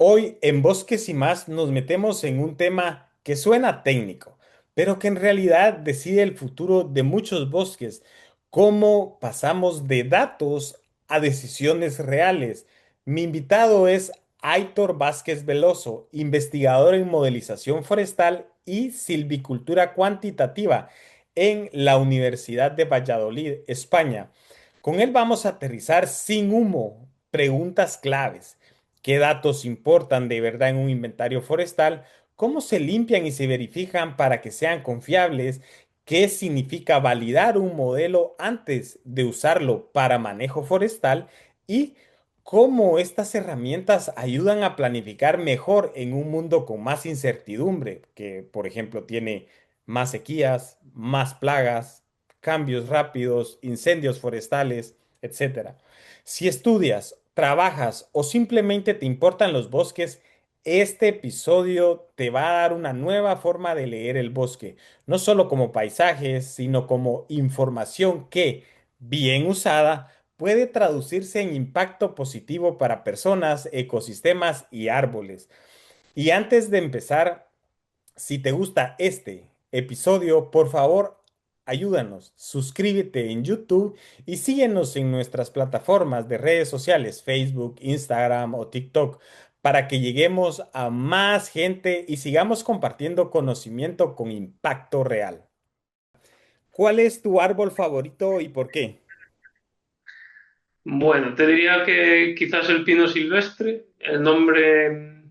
Hoy en Bosques y más nos metemos en un tema que suena técnico, pero que en realidad decide el futuro de muchos bosques, cómo pasamos de datos a decisiones reales. Mi invitado es Aitor Vázquez Veloso, investigador en modelización forestal y silvicultura cuantitativa en la Universidad de Valladolid, España. Con él vamos a aterrizar sin humo preguntas claves. ¿Qué datos importan de verdad en un inventario forestal? ¿Cómo se limpian y se verifican para que sean confiables? ¿Qué significa validar un modelo antes de usarlo para manejo forestal? Y cómo estas herramientas ayudan a planificar mejor en un mundo con más incertidumbre, que por ejemplo tiene más sequías, más plagas, cambios rápidos, incendios forestales, etcétera. Si estudias, trabajas o simplemente te importan los bosques, este episodio te va a dar una nueva forma de leer el bosque, no solo como paisajes, sino como información que, bien usada, puede traducirse en impacto positivo para personas, ecosistemas y árboles. Y antes de empezar, si te gusta este episodio, por favor, ayúdanos, suscríbete en YouTube y síguenos en nuestras plataformas de redes sociales, Facebook, Instagram o TikTok, para que lleguemos a más gente y sigamos compartiendo conocimiento con impacto real. ¿Cuál es tu árbol favorito y por qué? Bueno, te diría que quizás el pino silvestre, el nombre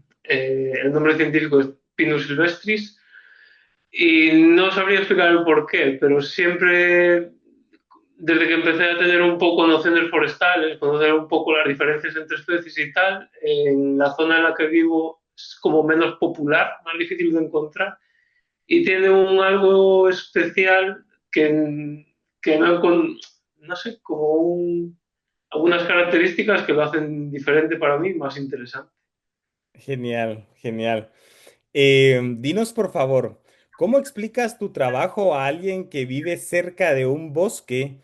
científico es Pinus silvestris, y no sabría explicar el por qué, pero siempre, desde que empecé a tener un poco nociones forestales, conocer un poco las diferencias entre especies y tal, en la zona en la que vivo es como menos popular, más difícil de encontrar, y tiene un algo especial que no sé, algunas características que lo hacen diferente para mí, más interesante. Genial, genial. Dinos por favor, ¿cómo explicas tu trabajo a alguien que vive cerca de un bosque,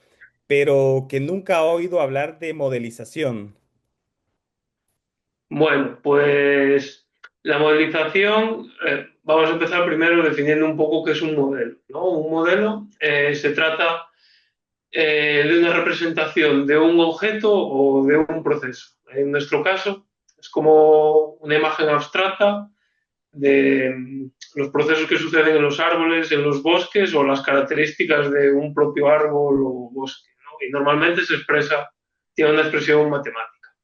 pero que nunca ha oído hablar de modelización? Bueno, pues la modelización, vamos a empezar primero definiendo un poco qué es un modelo, ¿no? Un modelo se trata de una representación de un objeto o de un proceso. En nuestro caso, es como una imagen abstracta de los procesos que suceden en los árboles, en los bosques o las características de un propio árbol o bosque, ¿no? Y normalmente se expresa, tiene una expresión matemática.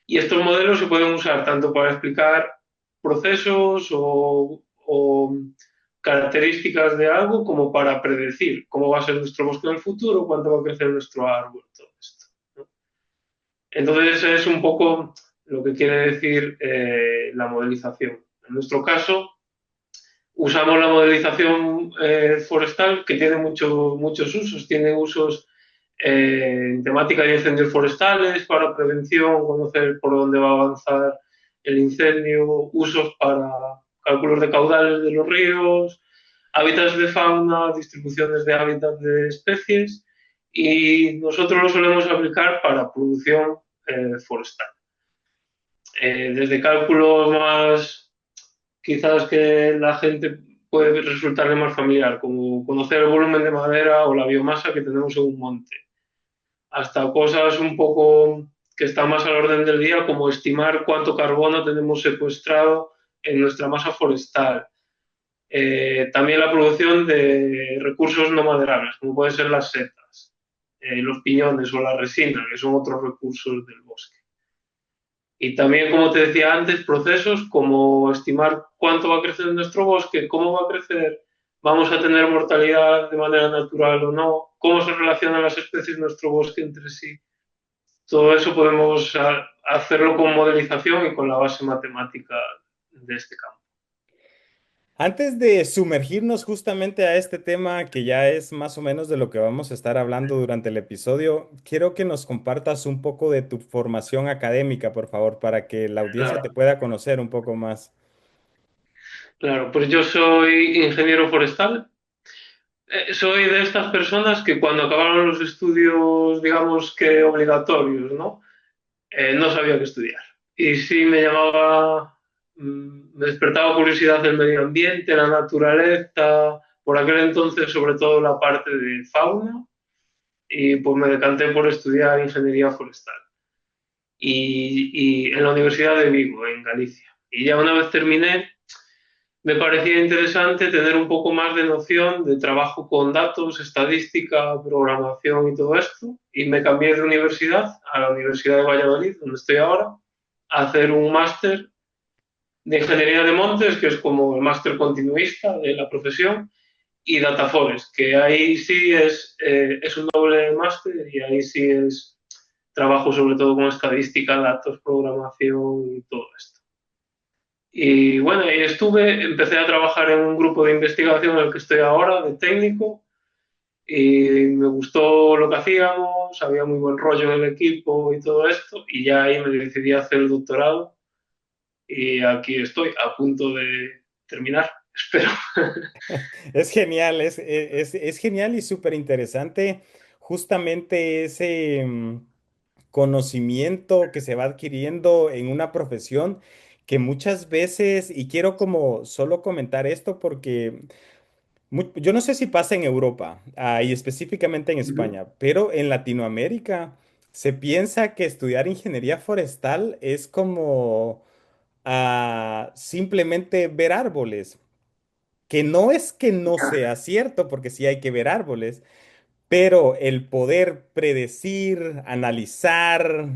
Y estos modelos se pueden usar tanto para explicar procesos o características de algo como para predecir cómo va a ser nuestro bosque en el futuro, cuánto va a crecer nuestro árbol, todo esto, ¿no? Entonces es un poco lo que quiere decir la modelización. En nuestro caso, usamos la modelización forestal que tiene muchos usos. Tiene usos en temática de incendios forestales, para prevención, conocer por dónde va a avanzar el incendio, usos para cálculos de caudales de los ríos, hábitats de fauna, distribuciones de hábitats de especies, y nosotros lo solemos aplicar para producción forestal. Desde cálculos más quizás que la gente puede resultarle más familiar, como conocer el volumen de madera o la biomasa que tenemos en un monte, hasta cosas un poco que están más al orden del día, como estimar cuánto carbono tenemos secuestrado en nuestra masa forestal. También la producción de recursos no maderables, como pueden ser las setas, los piñones o la resina, que son otros recursos del bosque. Y también, como te decía antes, procesos como estimar cuánto va a crecer nuestro bosque, cómo va a crecer, vamos a tener mortalidad de manera natural o no, cómo se relacionan las especies de nuestro bosque entre sí. Todo eso podemos hacerlo con modelización y con la base matemática de este campo. Antes de sumergirnos justamente a este tema, que ya es más o menos de lo que vamos a estar hablando durante el episodio, quiero que nos compartas un poco de tu formación académica, por favor, para que la audiencia te Claro, pueda conocer un poco más. claro, pues yo soy ingeniero forestal. Soy de estas personas que cuando acabaron los estudios, digamos que obligatorios, ¿no? No sabía qué estudiar. y sí me llamaba, me despertaba curiosidad el medio ambiente, la naturaleza, por aquel entonces sobre todo la parte de fauna, y pues me decanté por estudiar ingeniería forestal y en la Universidad de Vigo, en Galicia. Y ya una vez terminé, me parecía interesante tener un poco más de noción de trabajo con datos, estadística, programación y todo esto. Y me cambié de universidad a la Universidad de Valladolid, donde estoy ahora, a hacer un máster de Ingeniería de Montes, que es como el máster continuista de la profesión, y Data Forest, que ahí sí es un doble máster y ahí sí es trabajo sobre todo con estadística, datos, programación y todo esto. Y bueno, ahí estuve, empecé a trabajar en un grupo de investigación en el que estoy ahora, de técnico, y me gustó lo que hacíamos, había muy buen rollo en el equipo y todo esto, y ya ahí me decidí a hacer el doctorado, y aquí estoy, a punto de terminar, espero. Es genial, es genial y súper interesante justamente ese conocimiento que se va adquiriendo en una profesión que muchas veces, y quiero como solo comentar esto porque yo no sé si pasa en Europa, y específicamente en España, pero en Latinoamérica se piensa que estudiar ingeniería forestal es como simplemente ver árboles, que no es que no sea cierto, porque sí hay que ver árboles, pero el poder predecir, analizar,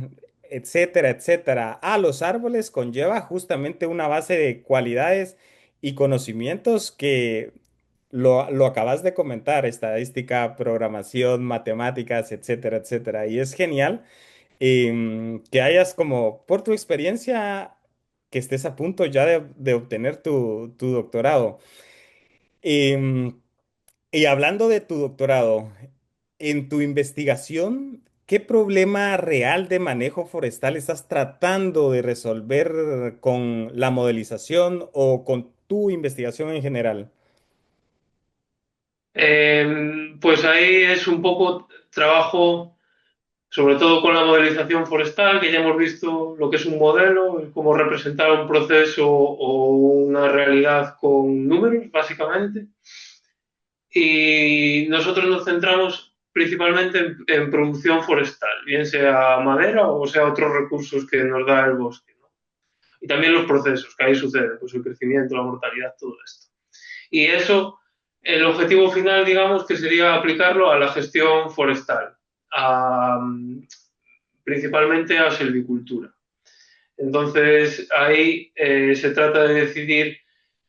etcétera, etcétera, a los árboles conlleva justamente una base de cualidades y conocimientos que lo acabas de comentar, estadística, programación, matemáticas, etcétera, etcétera. Y es genial que hayas como, por tu experiencia, que estés a punto ya de obtener tu doctorado. Em, y hablando de tu doctorado, en tu investigación, ¿qué problema real de manejo forestal estás tratando de resolver con la modelización o con tu investigación en general? Pues ahí es un poco trabajo, sobre todo con la modelización forestal, que ya hemos visto lo que es un modelo, cómo representar un proceso o una realidad con números, básicamente. Y nosotros nos centramos principalmente en producción forestal, bien sea madera o sea otros recursos que nos da el bosque, ¿no? Y también los procesos que ahí suceden, pues el crecimiento, la mortalidad, todo esto. Y eso, el objetivo final, digamos, que sería aplicarlo a la gestión forestal, a, principalmente a silvicultura. Entonces, ahí se trata de decidir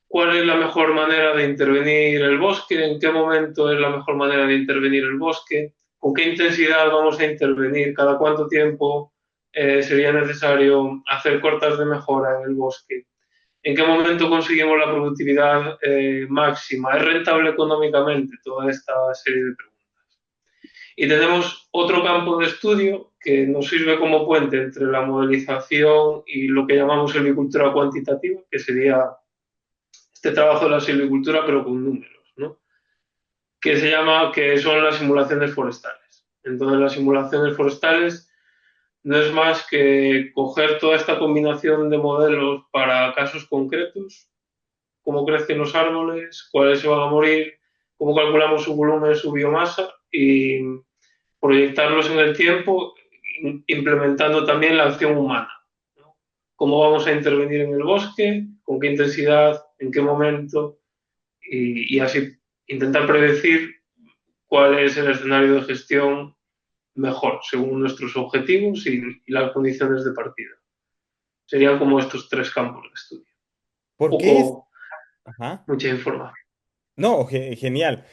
cuál es la mejor manera de intervenir el bosque, en qué momento es la mejor manera de intervenir el bosque, con qué intensidad vamos a intervenir, cada cuánto tiempo sería necesario hacer cortas de mejora en el bosque, en qué momento conseguimos la productividad máxima, es rentable económicamente, toda esta serie de preguntas. Y tenemos otro campo de estudio que nos sirve como puente entre la modelización y lo que llamamos silvicultura cuantitativa, que sería este trabajo de la silvicultura, pero con números, ¿no? Que se llama, que son las simulaciones forestales. Entonces, las simulaciones forestales no es más que coger toda esta combinación de modelos para casos concretos, cómo crecen los árboles, cuáles se van a morir, cómo calculamos su volumen, su biomasa y proyectarlos en el tiempo, implementando también la acción humana, ¿no? Cómo vamos a intervenir en el bosque, con qué intensidad, en qué momento, y así intentar predecir cuál es el escenario de gestión mejor según nuestros objetivos y las condiciones de partida. Serían como estos tres campos de estudio. ¿Por qué es? Poco, Ajá. mucha información. No, genial.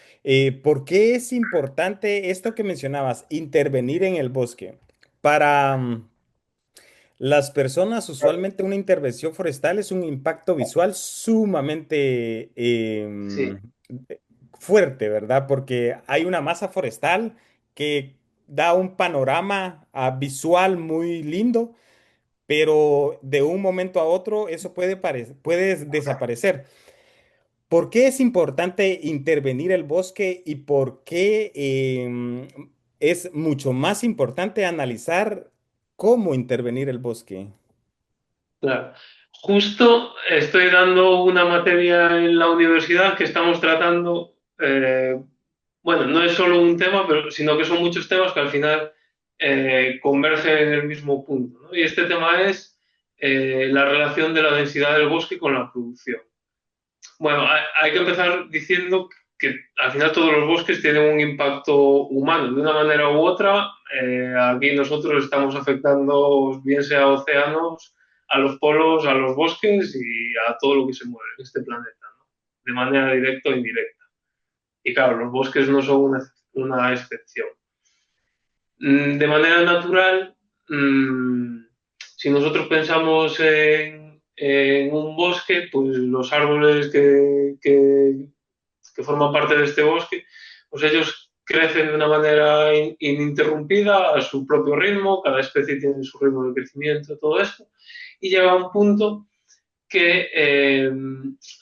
¿Por qué es importante esto que mencionabas, intervenir en el bosque? Para las personas, usualmente una intervención forestal es un impacto visual sumamente Sí. fuerte, ¿verdad? Porque hay una masa forestal que da un panorama visual muy lindo, pero de un momento a otro eso puede desaparecer. ¿Por qué es importante intervenir el bosque y por qué es mucho más importante analizar cómo intervenir el bosque? Claro. Justo estoy dando una materia en la universidad que estamos tratando, bueno, no es solo un tema, pero, sino que son muchos temas que al final convergen en el mismo punto, ¿no? Y este tema es la relación de la densidad del bosque con la producción. Bueno, hay que empezar diciendo que al final todos los bosques tienen un impacto humano de una manera u otra. Aquí nosotros estamos afectando bien sea a océanos, a los polos, a los bosques y a todo lo que se mueve en este planeta, ¿no? De manera directa o indirecta. Y claro, los bosques no son una excepción. De manera natural, si nosotros pensamos en un bosque, pues los árboles que forman parte de este bosque, pues ellos crecen de una manera ininterrumpida a su propio ritmo, cada especie tiene su ritmo de crecimiento, todo esto, y llega a un punto que,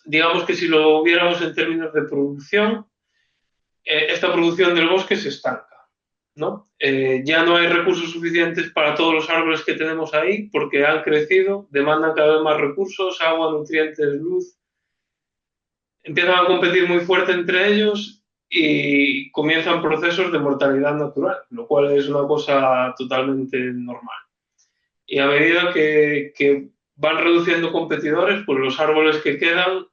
digamos que si lo viéramos en términos de producción, esta producción del bosque se estanca. ¿No? Ya no hay recursos suficientes para todos los árboles que tenemos ahí porque han crecido, demandan cada vez más recursos, agua, nutrientes, luz, empiezan a competir muy fuerte entre ellos y comienzan procesos de mortalidad natural, lo cual es una cosa totalmente normal. Y a medida que van reduciendo competidores, pues los árboles que quedan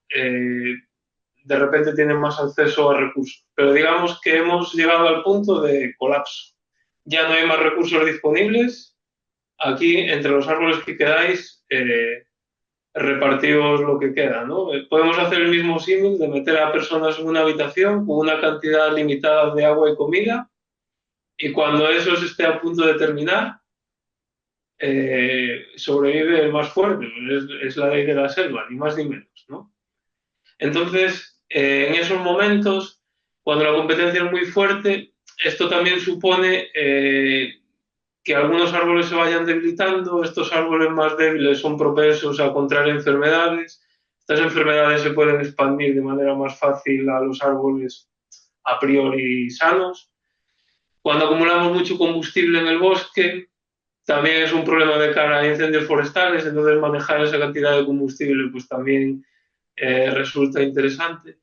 de repente tienen más acceso a recursos. Pero digamos que hemos llegado al punto de colapso. Ya no hay más recursos disponibles. Aquí, entre los árboles que quedáis, repartiros lo que queda, ¿no? Podemos hacer el mismo símil de meter a personas en una habitación con una cantidad limitada de agua y comida y cuando eso se esté a punto de terminar, sobrevive el más fuerte, es la ley de la selva, ni más ni menos, ¿no? Entonces, en esos momentos, cuando la competencia es muy fuerte, esto también supone que algunos árboles se vayan debilitando, estos árboles más débiles son propensos a contraer enfermedades, estas enfermedades se pueden expandir de manera más fácil a los árboles a priori sanos. Cuando acumulamos mucho combustible en el bosque, también es un problema de cara a incendios forestales, entonces manejar esa cantidad de combustible pues también resulta interesante.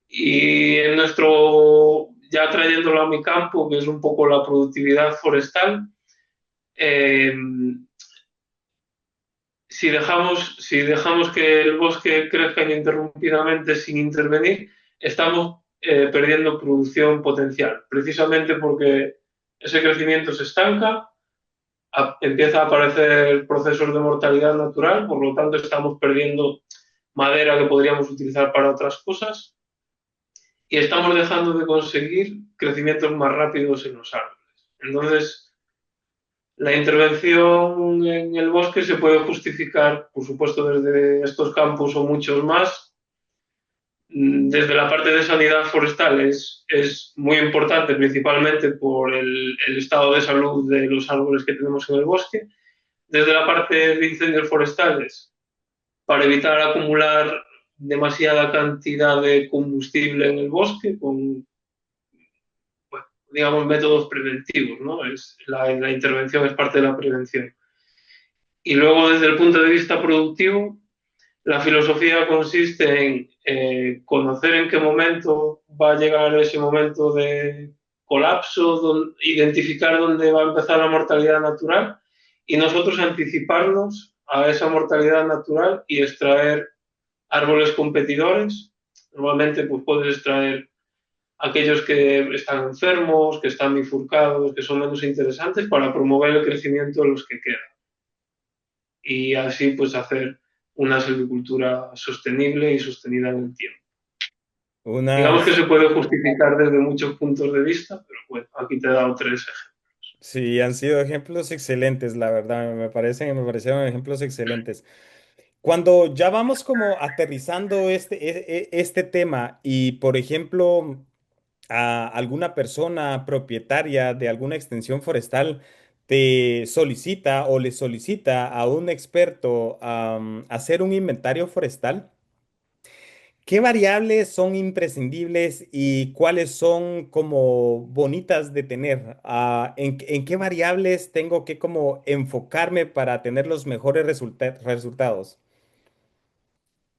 Y en nuestro, ya trayéndolo a mi campo, que es un poco la productividad forestal, eh, si dejamos que el bosque crezca ininterrumpidamente sin intervenir, estamos perdiendo producción potencial, precisamente porque ese crecimiento se estanca, empieza a aparecer procesos de mortalidad natural, por lo tanto estamos perdiendo madera que podríamos utilizar para otras cosas y estamos dejando de conseguir crecimientos más rápidos en los árboles. Entonces, la intervención en el bosque se puede justificar, por supuesto, desde estos campos o muchos más. Desde la parte de sanidad forestal es muy importante, principalmente por el estado de salud de los árboles que tenemos en el bosque. Desde la parte de incendios forestales, para evitar acumular demasiada cantidad de combustible en el bosque con, bueno, digamos, métodos preventivos, ¿no? La intervención es parte de la prevención. Y luego, desde el punto de vista productivo, la filosofía consiste en conocer en qué momento va a llegar ese momento de colapso, identificar dónde va a empezar la mortalidad natural y nosotros anticiparnos a esa mortalidad natural y extraer árboles competidores. Normalmente pues, puedes extraer aquellos que están enfermos, que están bifurcados, que son menos interesantes para promover el crecimiento de los que quedan y así pues hacer una silvicultura sostenible y sostenida en el tiempo. Digamos que Unas, se puede justificar desde muchos puntos de vista, pero bueno, aquí te he dado tres ejemplos. sí, han sido ejemplos excelentes, la verdad, me parecieron ejemplos excelentes. Cuando ya vamos como aterrizando este tema y, por ejemplo, a alguna persona propietaria de alguna extensión forestal te solicita o le solicita a un experto hacer un inventario forestal, ¿Qué variables son imprescindibles y cuáles son como bonitas de tener? ¿En qué variables tengo que como enfocarme para tener los mejores resultados?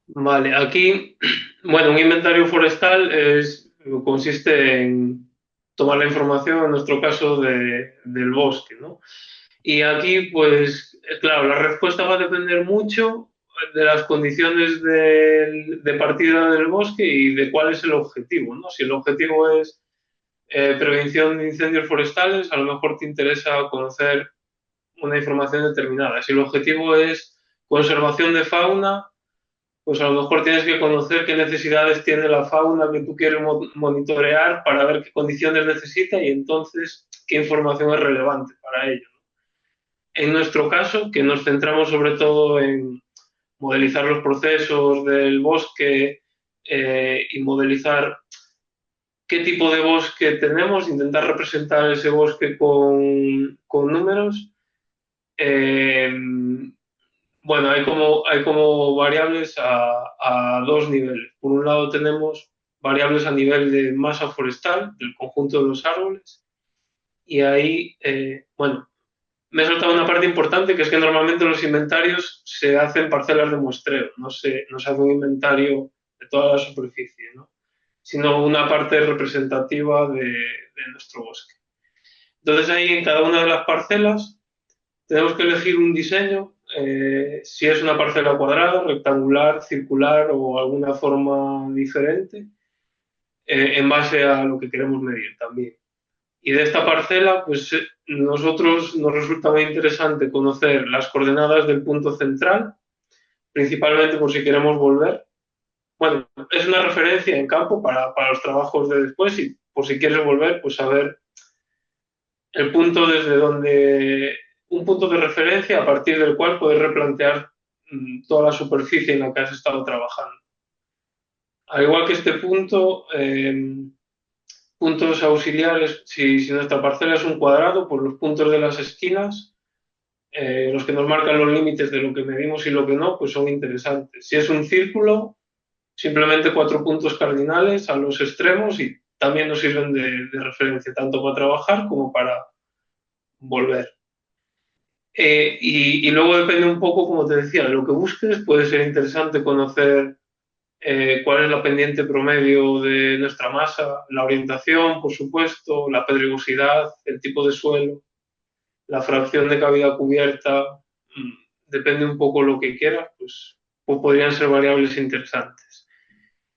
Vale, aquí, bueno, un inventario forestal consiste en tomar la información, en nuestro caso, del bosque, ¿no? Y aquí, pues, claro, la respuesta va a depender mucho de las condiciones de partida del bosque y de cuál es el objetivo, ¿no? Si el objetivo es prevención de incendios forestales, a lo mejor te interesa conocer una información determinada. Si el objetivo es conservación de fauna, pues a lo mejor tienes que conocer qué necesidades tiene la fauna que tú quieres monitorear para ver qué condiciones necesita y entonces qué información es relevante para ello. En nuestro caso, que nos centramos sobre todo en modelizar los procesos del bosque y modelizar qué tipo de bosque tenemos, intentar representar ese bosque con números. Eh, bueno, hay como variables a dos niveles. Por un lado tenemos variables a nivel de masa forestal, del conjunto de los árboles, y ahí, bueno, me he saltado una parte importante, que es que normalmente los inventarios se hacen parcelas de muestreo, no se hace un inventario de toda la superficie, ¿no? Sino una parte representativa de nuestro bosque. Entonces ahí en cada una de las parcelas tenemos que elegir un diseño, si es una parcela cuadrada, rectangular, circular o alguna forma diferente, en base a lo que queremos medir también. Y de esta parcela, pues nosotros nos resulta muy interesante conocer las coordenadas del punto central, principalmente por si queremos volver. Bueno, es una referencia en campo para los trabajos de después y por si quieres volver, pues saber el punto desde donde, un punto de referencia a partir del cual puedes replantear toda la superficie en la que has estado trabajando. Al igual que este punto, puntos auxiliares, si nuestra parcela es un cuadrado, pues los puntos de las esquinas, los que nos marcan los límites de lo que medimos y lo que no, pues son interesantes. Si es un círculo, simplemente cuatro puntos cardinales a los extremos y también nos sirven de referencia, tanto para trabajar como para volver. Y luego depende un poco, como te decía, de lo que busques. Puede ser interesante conocer cuál es la pendiente promedio de nuestra masa, la orientación, por supuesto, la pedregosidad, el tipo de suelo, la fracción de cavidad cubierta. Depende un poco lo que quieras, pues podrían ser variables interesantes.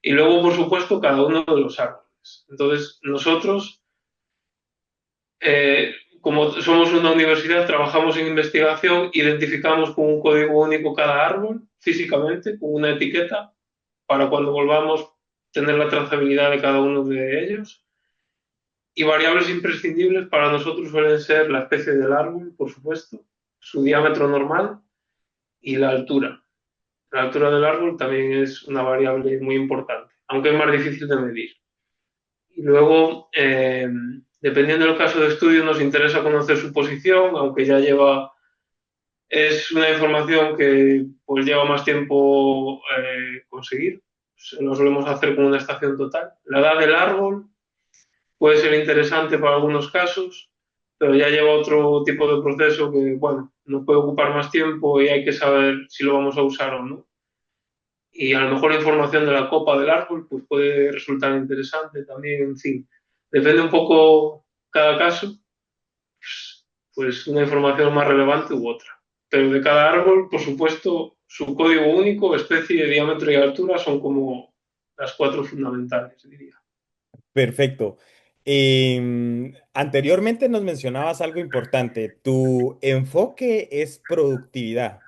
Y luego, por supuesto, cada uno de los árboles. Entonces, nosotros como somos una universidad, trabajamos en investigación, identificamos con un código único cada árbol físicamente, con una etiqueta, para cuando volvamos tener la trazabilidad de cada uno de ellos. Y variables imprescindibles para nosotros suelen ser la especie del árbol, por supuesto, su diámetro normal y la altura. La altura del árbol también es una variable muy importante, aunque es más difícil de medir. Y luego, dependiendo del caso de estudio, nos interesa conocer su posición, aunque ya es una información que pues lleva más tiempo conseguir. Lo solemos hacer con una estación total. La edad del árbol puede ser interesante para algunos casos, pero ya lleva otro tipo de proceso que, bueno, nos puede ocupar más tiempo y hay que saber si lo vamos a usar o no. Y a lo mejor la información de la copa del árbol pues puede resultar interesante también, en fin. Depende un poco cada caso, pues una información más relevante u otra. Pero de cada árbol, por supuesto, su código único, especie, diámetro y altura son como las cuatro fundamentales, diría. Perfecto. Anteriormente nos mencionabas algo importante. Tu enfoque es productividad,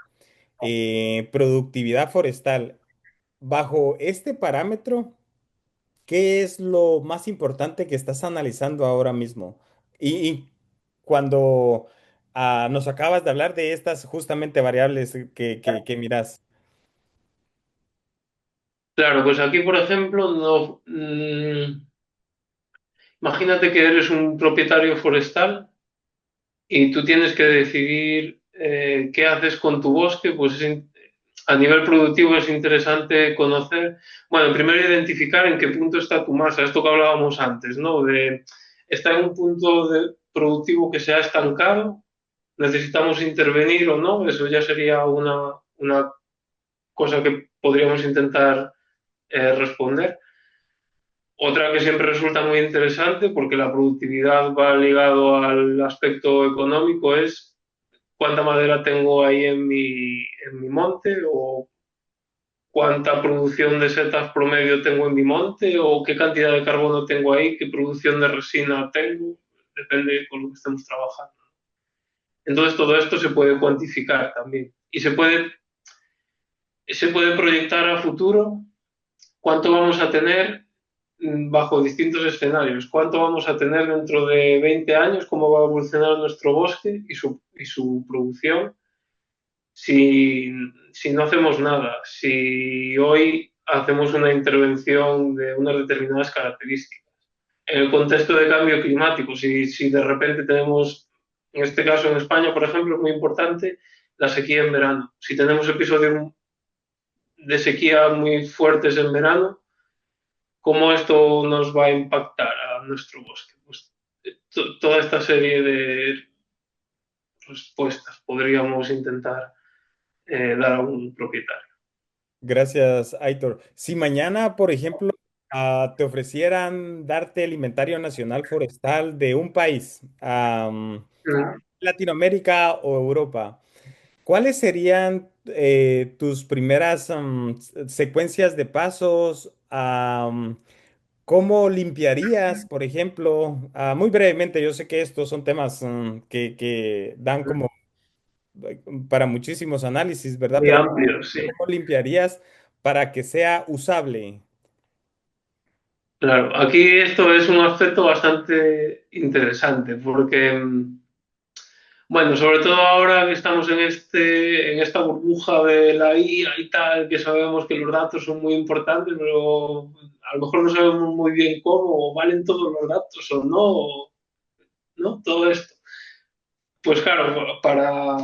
productividad forestal. Bajo este parámetro, ¿qué es lo más importante que estás analizando ahora mismo? Y cuando nos acabas de hablar de estas justamente variables que miras. Claro, pues aquí, por ejemplo, no, imagínate que eres un propietario forestal y tú tienes que decidir qué haces con tu bosque, pues a nivel productivo es interesante conocer, bueno, primero identificar en qué punto está tu masa, esto que hablábamos antes, ¿no? De está en un punto productivo que se ha estancado, necesitamos intervenir o no, eso ya sería una cosa que podríamos intentar responder. Otra que siempre resulta muy interesante, porque la productividad va ligado al aspecto económico, es cuánta madera tengo ahí en mi monte o cuánta producción de setas promedio tengo en mi monte o qué cantidad de carbono tengo ahí, qué producción de resina tengo, depende con lo que estemos trabajando. Entonces todo esto se puede cuantificar también y se puede proyectar a futuro cuánto vamos a tener bajo distintos escenarios, cuánto vamos a tener dentro de 20 años, cómo va a evolucionar nuestro bosque y su producción si no hacemos nada, si hoy hacemos una intervención de unas determinadas características. En el contexto de cambio climático, si de repente tenemos, en este caso en España, por ejemplo, es muy importante la sequía en verano. Si tenemos episodios de sequía muy fuertes en verano, ¿cómo esto nos va a impactar a nuestro bosque? Pues toda esta serie de respuestas podríamos intentar dar a un propietario. Gracias, Aitor. Si mañana, por ejemplo, te ofrecieran darte el inventario nacional forestal de un país, Mm. Latinoamérica o Europa, ¿cuáles serían tus primeras secuencias de pasos? ¿Cómo limpiarías, por ejemplo? Muy brevemente, yo sé que estos son temas que dan como para muchísimos análisis, ¿verdad? Muy Pero amplio, sí. ¿cómo limpiarías para que sea usable? Claro, aquí esto es un aspecto bastante interesante porque, bueno, sobre todo ahora que estamos en esta burbuja de la IA y tal, que sabemos que los datos son muy importantes, pero a lo mejor no sabemos muy bien cómo, o valen todos los datos o no, ¿no? Todo esto. Pues claro, para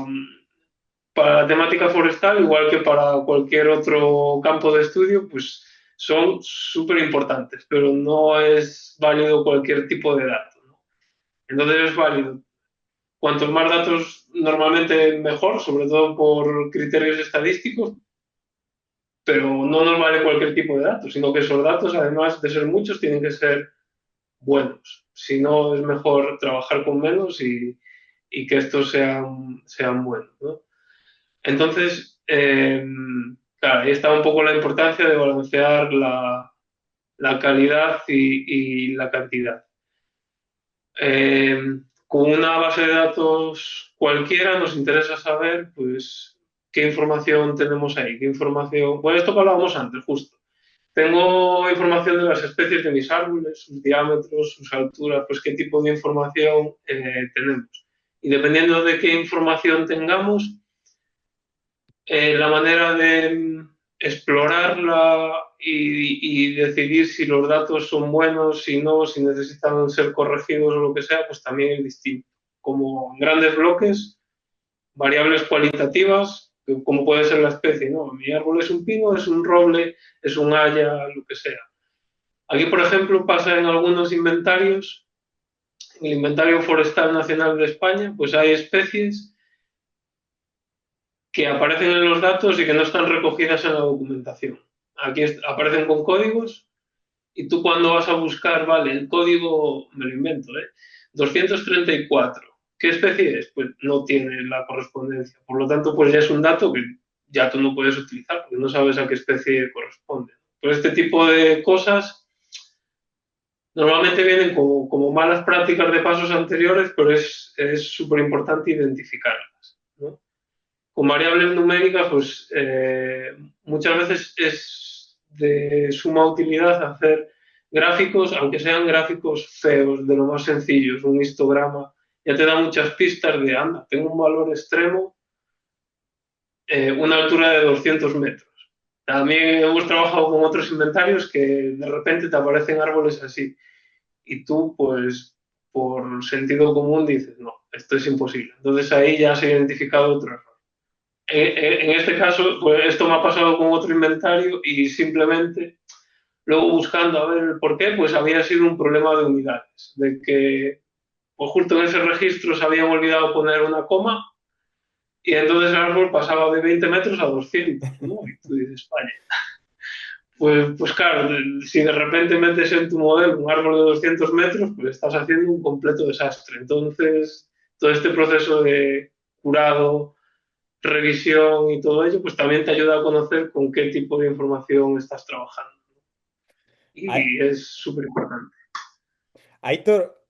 la temática forestal, igual que para cualquier otro campo de estudio, pues son súper importantes, pero no es válido cualquier tipo de dato, ¿no? Entonces es válido. Cuantos más datos, normalmente mejor, sobre todo por criterios estadísticos, pero no nos vale cualquier tipo de datos, sino que esos datos, además de ser muchos, tienen que ser buenos. Si no, es mejor trabajar con menos y que estos sean buenos, ¿no? Entonces, claro, ahí está un poco la importancia de balancear la calidad y la cantidad. Eh, con una base de datos cualquiera nos interesa saber, pues, qué información tenemos ahí, qué información... Bueno, esto que hablábamos antes, justo. Tengo información de las especies de mis árboles, sus diámetros, sus alturas, pues qué tipo de información tenemos. Y dependiendo de qué información tengamos, la manera de explorarla y decidir si los datos son buenos, si no, si necesitan ser corregidos o lo que sea, pues también es distinto. Como en grandes bloques, variables cualitativas, como puede ser la especie, ¿no? Mi árbol es un pino, es un roble, es un haya, lo que sea. Aquí, por ejemplo, pasa en algunos inventarios, en el Inventario Forestal Nacional de España, pues hay especies que aparecen en los datos y que no están recogidas en la documentación. Aquí aparecen con códigos y tú cuando vas a buscar, vale, el código, me lo invento, 234. ¿Qué especie es? Pues no tiene la correspondencia. Por lo tanto, pues ya es un dato que ya tú no puedes utilizar porque no sabes a qué especie corresponde. Pues este tipo de cosas normalmente vienen como malas prácticas de pasos anteriores, pero es súper importante identificarlas, ¿no? Con variables numéricas, pues muchas veces es de suma utilidad hacer gráficos, aunque sean gráficos feos, de lo más sencillos, un histograma, ya te da muchas pistas de, anda, tengo un valor extremo, una altura de 200 metros. También hemos trabajado con otros inventarios que de repente te aparecen árboles así y tú, pues, por sentido común dices, no, esto es imposible. Entonces ahí ya se ha identificado otro error. En este caso, pues esto me ha pasado con otro inventario y simplemente luego buscando a ver el por qué, pues había sido un problema de unidades, de que pues justo en ese registro se habían olvidado poner una coma y entonces el árbol pasaba de 20 metros a 200, ¿no? Y tú dices, España. Pues claro, si de repente metes en tu modelo un árbol de 200 metros, pues estás haciendo un completo desastre. Entonces, todo este proceso de curado, revisión y todo ello, pues también te ayuda a conocer con qué tipo de información estás trabajando. Ay- Y es súper importante. Aitor,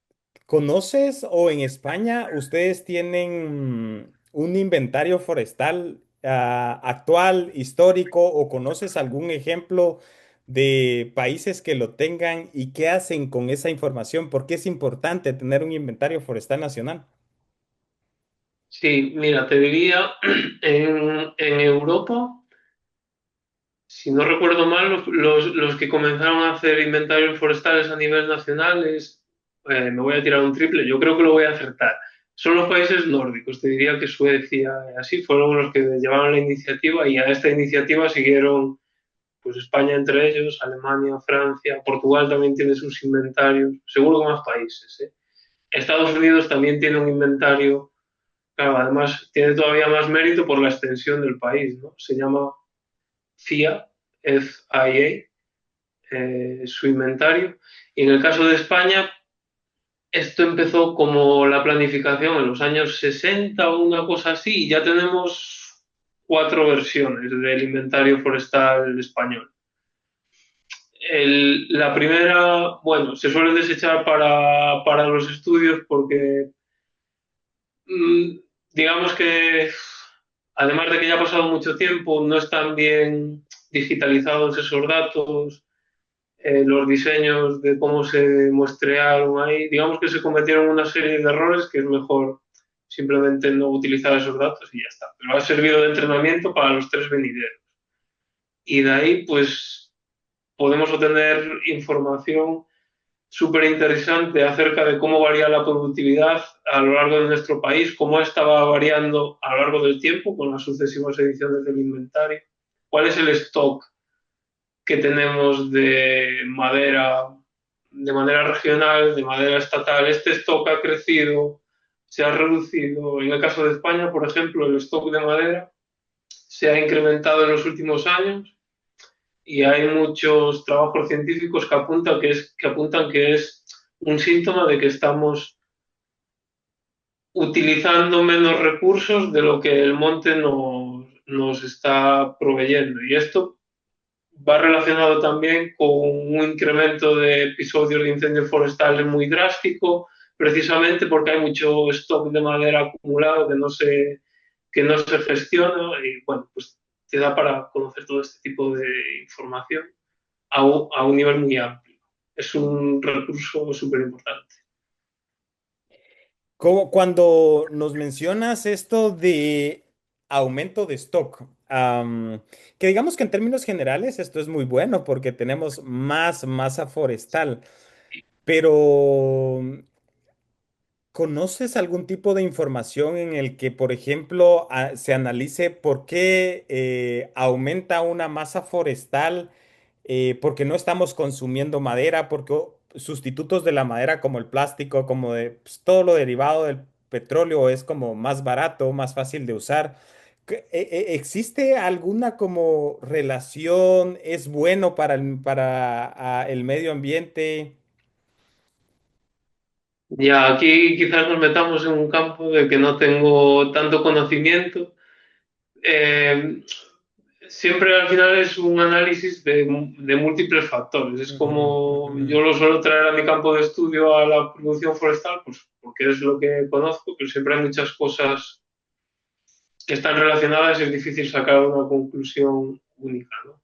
¿conoces o en España ustedes tienen un inventario forestal actual, histórico, o conoces algún ejemplo de países que lo tengan y qué hacen con esa información? ¿Por qué es importante tener un inventario forestal nacional? Sí, mira, te diría, en Europa, si no recuerdo mal, los que comenzaron a hacer inventarios forestales a nivel nacional es, me voy a tirar un triple, yo creo que lo voy a acertar. Son los países nórdicos, te diría que Suecia, así fueron los que llevaron la iniciativa y a esta iniciativa siguieron pues España entre ellos, Alemania, Francia, Portugal también tiene sus inventarios, seguro que más países. ¿Eh? Estados Unidos también tiene un inventario, claro, además tiene todavía más mérito por la extensión del país, ¿no? Se llama FIA, FIA, su inventario. Y en el caso de España, esto empezó como la planificación en los años 60 o una cosa así, y ya tenemos 4 versiones del inventario forestal español. La primera, bueno, se suele desechar para los estudios porque mm, digamos que además de que ya ha pasado mucho tiempo, no están bien digitalizados esos datos, los diseños de cómo se muestrearon ahí, digamos que se cometieron una serie de errores que es mejor simplemente no utilizar esos datos y ya está. Pero ha servido de entrenamiento para los tres venideros. Y de ahí, pues, podemos obtener información súper interesante acerca de cómo varía la productividad a lo largo de nuestro país, cómo estaba variando a lo largo del tiempo con las sucesivas ediciones del inventario, cuál es el stock que tenemos de manera regional, de manera estatal. Este stock ha crecido, se ha reducido. En el caso de España, por ejemplo, el stock de madera se ha incrementado en los últimos años y hay muchos trabajos científicos que apuntan que es un síntoma de que estamos utilizando menos recursos de lo que el monte nos está proveyendo. Y esto va relacionado también con un incremento de episodios de incendios forestales muy drástico, precisamente porque hay mucho stock de madera acumulado que no se gestiona y bueno, pues te da para conocer todo este tipo de información a un nivel muy amplio. Es un recurso súper importante. Cuando nos mencionas esto de aumento de stock, que digamos que en términos generales esto es muy bueno porque tenemos más masa forestal, pero ¿conoces algún tipo de información en el que, por ejemplo, se analice por qué aumenta una masa forestal? Porque no estamos consumiendo madera, porque sustitutos de la madera como el plástico, como de pues, todo lo derivado del petróleo es como más barato, más fácil de usar. ¿Existe alguna como relación? ¿Es bueno para el medio ambiente? Ya aquí quizás nos metamos en un campo de que no tengo tanto conocimiento. Eh, Siempre al final es un análisis de múltiples factores. Es Ujú, como ujú. yo lo suelo traer a mi campo de estudio a la producción forestal, pues porque es lo que conozco, pero siempre hay muchas cosas que están relacionadas y es difícil sacar una conclusión única, ¿no?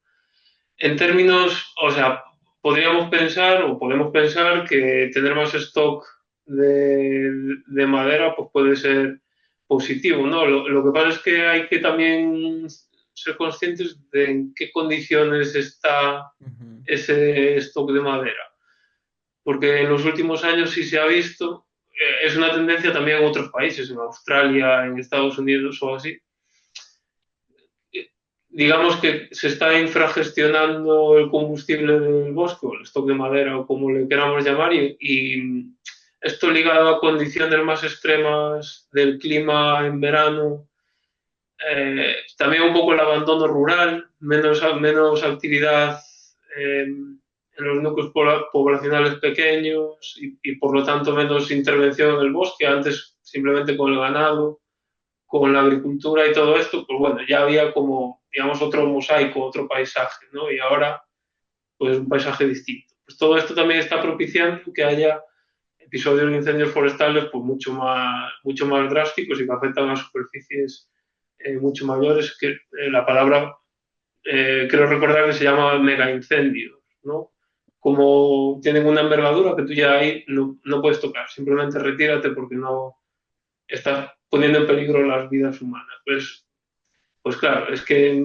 En términos, o sea, podríamos pensar o podemos pensar que tener más stock de madera pues puede ser positivo, ¿no? Lo que pasa es que hay que también ser conscientes de en qué condiciones está Ujú. ese stock de madera, porque en los últimos años sí se ha visto, es una tendencia también en otros países, en Australia, en Estados Unidos o así, digamos que se está infragestionando el combustible del bosque, o el stock de madera, o como le queramos llamar, y esto ligado a condiciones más extremas del clima en verano, también un poco el abandono rural, menos actividad en los núcleos poblacionales pequeños y por lo tanto menos intervención en el bosque, antes simplemente con el ganado, con la agricultura y todo esto, pues bueno, ya había como, digamos, otro mosaico, otro paisaje, ¿no? Y ahora, pues un paisaje distinto. Pues todo esto también está propiciando que haya episodios de incendios forestales pues mucho más drásticos y que afectan a superficies mucho mayores, que la palabra creo recordar que se llama mega incendios, ¿no? Como tienen una envergadura que tú ya ahí no puedes tocar, simplemente retírate porque no estás poniendo en peligro las vidas humanas. Pues claro, es que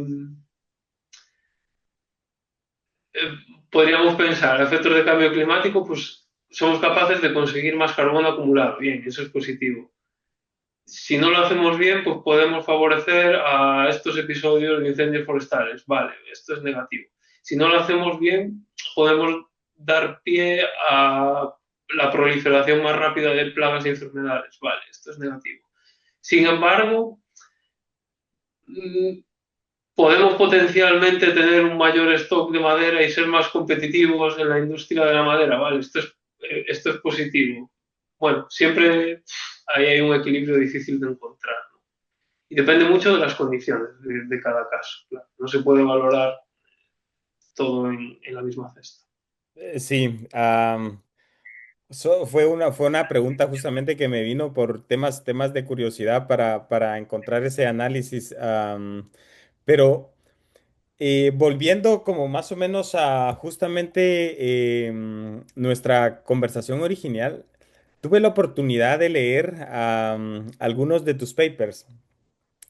podríamos pensar, efectos de cambio climático, pues somos capaces de conseguir más carbono acumulado. Bien, eso es positivo. Si no lo hacemos bien, pues podemos favorecer a estos episodios de incendios forestales. Vale, esto es negativo. Si no lo hacemos bien, podemos dar pie a la proliferación más rápida de plagas y enfermedades. Vale, esto es negativo. Sin embargo, podemos potencialmente tener un mayor stock de madera y ser más competitivos en la industria de la madera. Vale, esto es positivo. Bueno, siempre ahí hay un equilibrio difícil de encontrar, ¿no? Y depende mucho de las condiciones de cada caso. Claro. No se puede valorar todo en la misma cesta. Sí, fue una pregunta justamente que me vino por temas de curiosidad para encontrar ese análisis. Pero volviendo como más o menos a justamente nuestra conversación original, tuve la oportunidad de leer algunos de tus papers.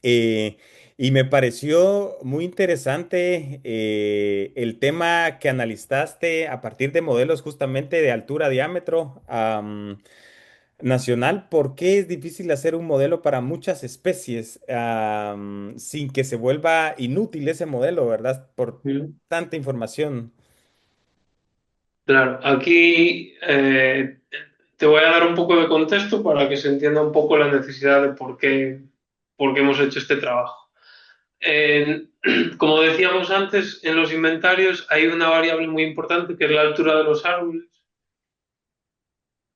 Eh, y me pareció muy interesante el tema que analizaste a partir de modelos justamente de altura, diámetro nacional. ¿Por qué es difícil hacer un modelo para muchas especies sin que se vuelva inútil ese modelo, ¿verdad? Por Mm. tanta información. Claro, aquí te voy a dar un poco de contexto para que se entienda un poco la necesidad de por qué hemos hecho este trabajo. Eh, como decíamos antes, en los inventarios hay una variable muy importante que es la altura de los árboles,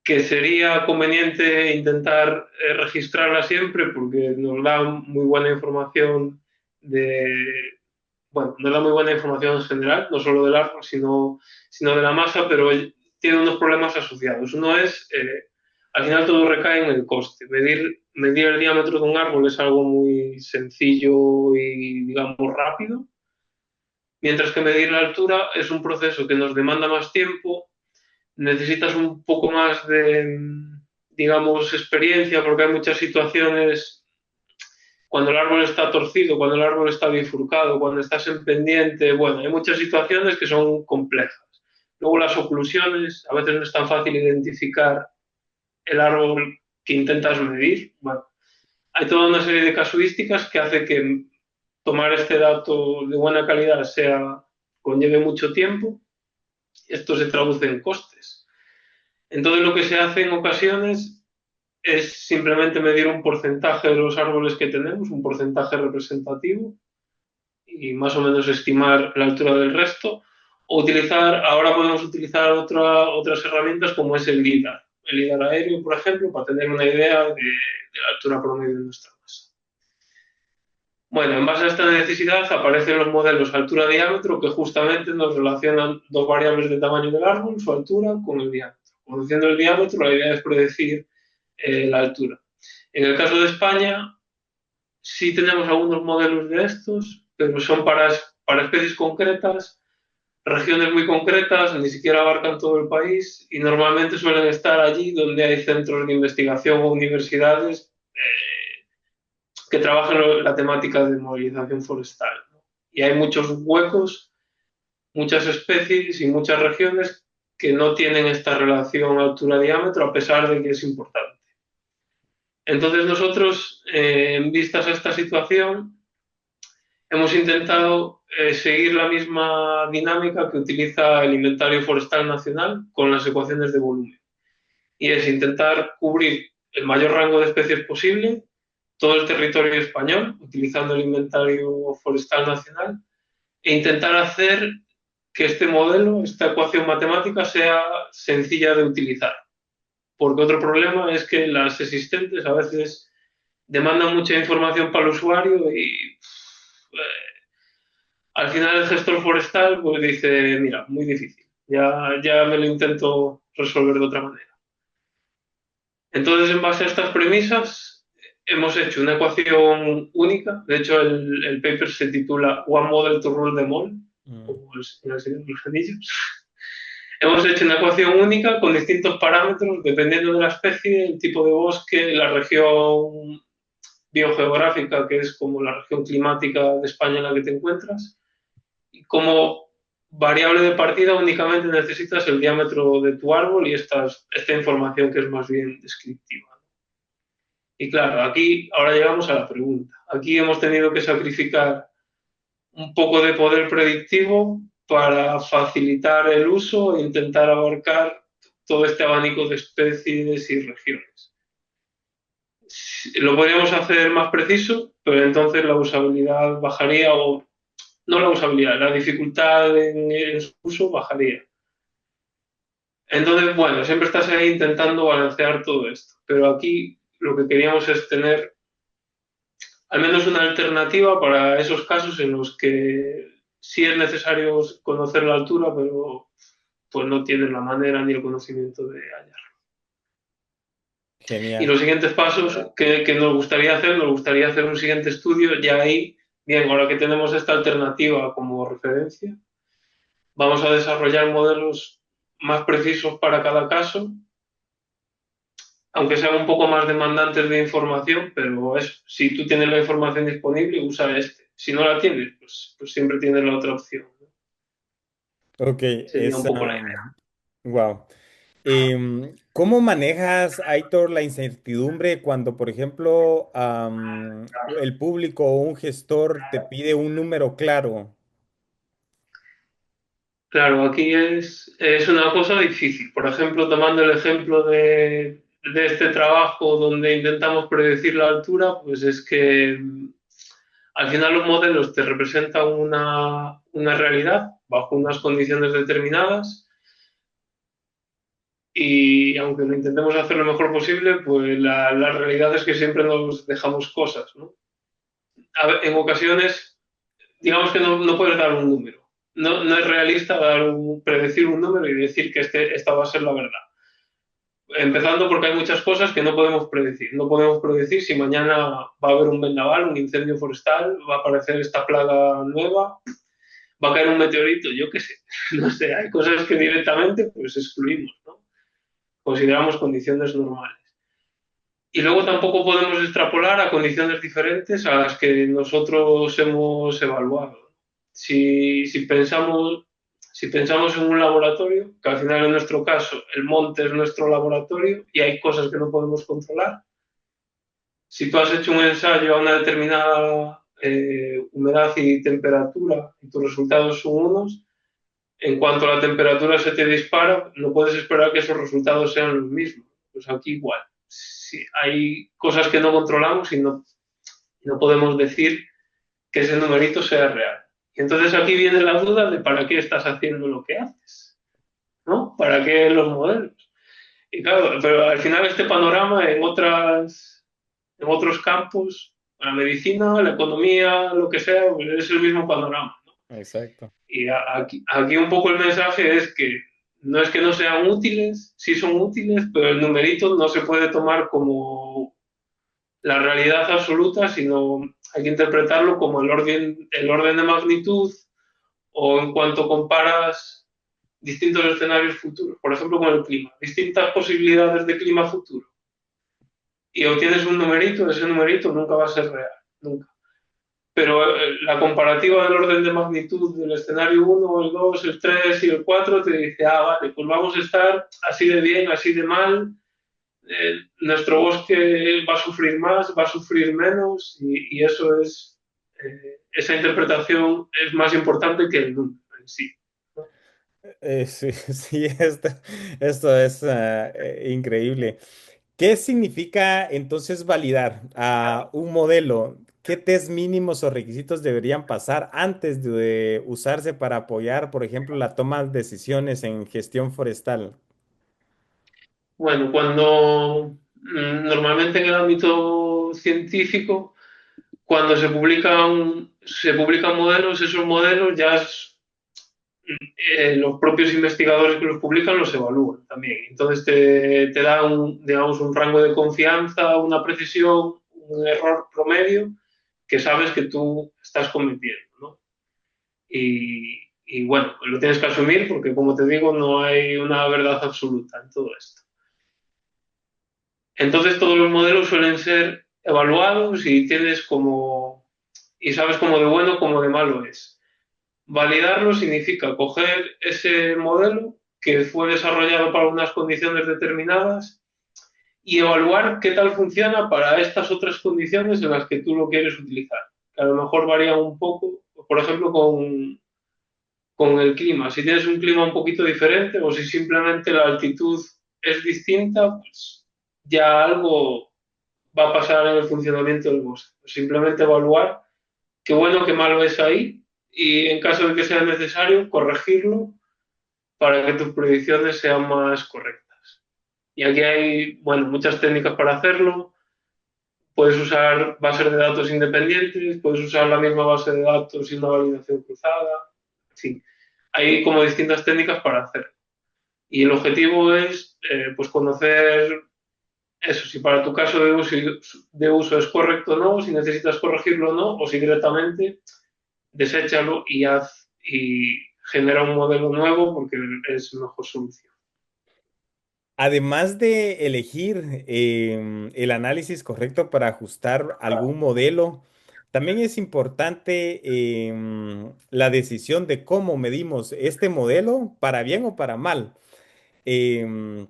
que sería conveniente intentar registrarla siempre porque nos da muy buena información bueno, nos da muy buena información en general, no solo del árbol, sino de la masa, pero tiene unos problemas asociados. Uno es, al final todo recae en el coste. Medir el diámetro de un árbol es algo muy sencillo y, digamos, rápido, mientras que medir la altura es un proceso que nos demanda más tiempo, necesitas un poco más de, digamos, experiencia, porque hay muchas situaciones cuando el árbol está torcido, cuando el árbol está bifurcado, cuando estás en pendiente, bueno, hay muchas situaciones que son complejas. Luego las oclusiones, a veces no es tan fácil identificar el árbol que intentas medir. Bueno, hay toda una serie de casuísticas que hace que tomar este dato de buena calidad conlleve mucho tiempo. Esto se traduce en costes. Entonces lo que se hace en ocasiones es simplemente medir un porcentaje de los árboles que tenemos, un porcentaje representativo, y más o menos estimar la altura del resto, o ahora podemos utilizar otras herramientas como es el LIDAR aéreo, por ejemplo, para tener una idea de la altura promedio de nuestra masa. Bueno, en base a esta necesidad aparecen los modelos altura-diámetro que justamente nos relacionan dos variables de tamaño del árbol, su altura, con el diámetro. Conociendo el diámetro, la idea es predecir la altura. En el caso de España, sí tenemos algunos modelos de estos, pero son para especies concretas, regiones muy concretas, ni siquiera abarcan todo el país y normalmente suelen estar allí donde hay centros de investigación o universidades que trabajan la temática de movilización forestal, ¿no? Y hay muchos huecos, muchas especies y muchas regiones que no tienen esta relación altura-diámetro a pesar de que es importante. Entonces nosotros, en vistas a esta situación, hemos intentado seguir la misma dinámica que utiliza el Inventario Forestal Nacional con las ecuaciones de volumen. Y es intentar cubrir el mayor rango de especies posible, todo el territorio español, utilizando el Inventario Forestal Nacional, e intentar hacer que este modelo, esta ecuación matemática, sea sencilla de utilizar. Porque otro problema es que las existentes a veces demandan mucha información para el usuario y al final el gestor forestal pues dice, mira, muy difícil, ya me lo intento resolver de otra manera. Entonces, en base a estas premisas, hemos hecho una ecuación única. De hecho, el paper se titula One Model to Rule them All, Mm. como el Señor de los Anillos. Hemos hecho una ecuación única con distintos parámetros, dependiendo de la especie, el tipo de bosque, la región biogeográfica, que es como la región climática de España en la que te encuentras. Y como variable de partida únicamente necesitas el diámetro de tu árbol y esta información que es más bien descriptiva. Y claro, aquí ahora llegamos a la pregunta. Aquí hemos tenido que sacrificar un poco de poder predictivo para facilitar el uso e intentar abarcar todo este abanico de especies y regiones. Lo podríamos hacer más preciso, pero entonces la usabilidad bajaría, o no la usabilidad, la dificultad en su uso bajaría. Entonces, bueno, siempre estás ahí intentando balancear todo esto, pero aquí lo que queríamos es tener al menos una alternativa para esos casos en los que sí es necesario conocer la altura, pero pues no tienes la manera ni el conocimiento de hallar. Y Genial. los siguientes pasos que nos gustaría hacer un siguiente estudio, ya ahí, bien, ahora que tenemos esta alternativa como referencia, vamos a desarrollar modelos más precisos para cada caso, aunque sean un poco más demandantes de información, pero es, si tú tienes la información disponible, usa este. Si no la tienes, pues siempre tienes la otra opción, ¿no? Ok, Sería un poco la idea. wow. ¿Cómo manejas, Aitor, la incertidumbre cuando, por ejemplo, el público o un gestor te pide un número claro? Claro, aquí es una cosa difícil. Por ejemplo, tomando el ejemplo de este trabajo donde intentamos predecir la altura, pues es que al final los modelos te representan una realidad bajo unas condiciones determinadas y aunque lo intentemos hacer lo mejor posible, pues la realidad es que siempre nos dejamos cosas, ¿no? En ocasiones, digamos que no puedes dar un número. No es realista predecir un número y decir que esta va a ser la verdad. Empezando porque hay muchas cosas que no podemos predecir. No podemos predecir si mañana va a haber un vendaval, un incendio forestal, va a aparecer esta plaga nueva, va a caer un meteorito, yo qué sé. No sé, hay cosas que directamente pues excluimos, ¿no? Consideramos condiciones normales. Y luego tampoco podemos extrapolar a condiciones diferentes a las que nosotros hemos evaluado. Si pensamos en un laboratorio, que al final en nuestro caso el monte es nuestro laboratorio y hay cosas que no podemos controlar, si tú has hecho un ensayo a una determinada humedad y temperatura y tus resultados son unos, en cuanto a la temperatura se te dispara, no puedes esperar que esos resultados sean los mismos. Pues aquí igual. Si hay cosas que no controlamos y no podemos decir que ese numerito sea real. Y entonces aquí viene la duda de para qué estás haciendo lo que haces, ¿no? ¿Para qué los modelos? Y claro, pero al final este panorama en otros campos, la medicina, la economía, lo que sea, pues es el mismo panorama, ¿no? Exacto. Y aquí un poco el mensaje es que no sean útiles, sí son útiles, pero el numerito no se puede tomar como la realidad absoluta, sino hay que interpretarlo como el orden de magnitud o en cuanto comparas distintos escenarios futuros, por ejemplo con el clima, distintas posibilidades de clima futuro. Y obtienes un numerito, ese numerito nunca va a ser real, nunca. Pero la comparativa del orden de magnitud del escenario uno, el 2, el 3 y el 4 te dice, vale, pues vamos a estar así de bien, así de mal, nuestro bosque va a sufrir más, va a sufrir menos y eso es esa interpretación es más importante que el número en sí. ¿No? Sí, sí, esto es increíble. ¿Qué significa entonces validar a un modelo? ¿Qué test mínimos o requisitos deberían pasar antes de usarse para apoyar, por ejemplo, la toma de decisiones en gestión forestal? Bueno, cuando normalmente en el ámbito científico, cuando se publican modelos, esos modelos ya los propios investigadores que los publican los evalúan también. Entonces te da digamos, un rango de confianza, una precisión, un error promedio que sabes que tú estás cometiendo, ¿no? Y bueno, lo tienes que asumir porque, como te digo, no hay una verdad absoluta en todo esto. Entonces todos los modelos suelen ser evaluados y sabes como de bueno como de malo es. Validarlo significa coger ese modelo que fue desarrollado para unas condiciones determinadas y evaluar qué tal funciona para estas otras condiciones en las que tú lo quieres utilizar. Que a lo mejor varían un poco, por ejemplo, con el clima. Si tienes un clima un poquito diferente o si simplemente la altitud es distinta, pues ya algo va a pasar en el funcionamiento del bosque. Simplemente evaluar qué bueno, qué malo es ahí y en caso de que sea necesario, corregirlo para que tus predicciones sean más correctas. Y aquí hay, bueno, muchas técnicas para hacerlo. Puedes usar bases de datos independientes, puedes usar la misma base de datos y una validación cruzada. En fin, hay como distintas técnicas para hacerlo. Y el objetivo es pues conocer eso, si para tu caso de uso es correcto o no, si necesitas corregirlo o no, o si directamente deséchalo y genera un modelo nuevo porque es mejor solución. Además de elegir el análisis correcto para ajustar algún modelo, también es importante la decisión de cómo medimos este modelo, para bien o para mal. Em,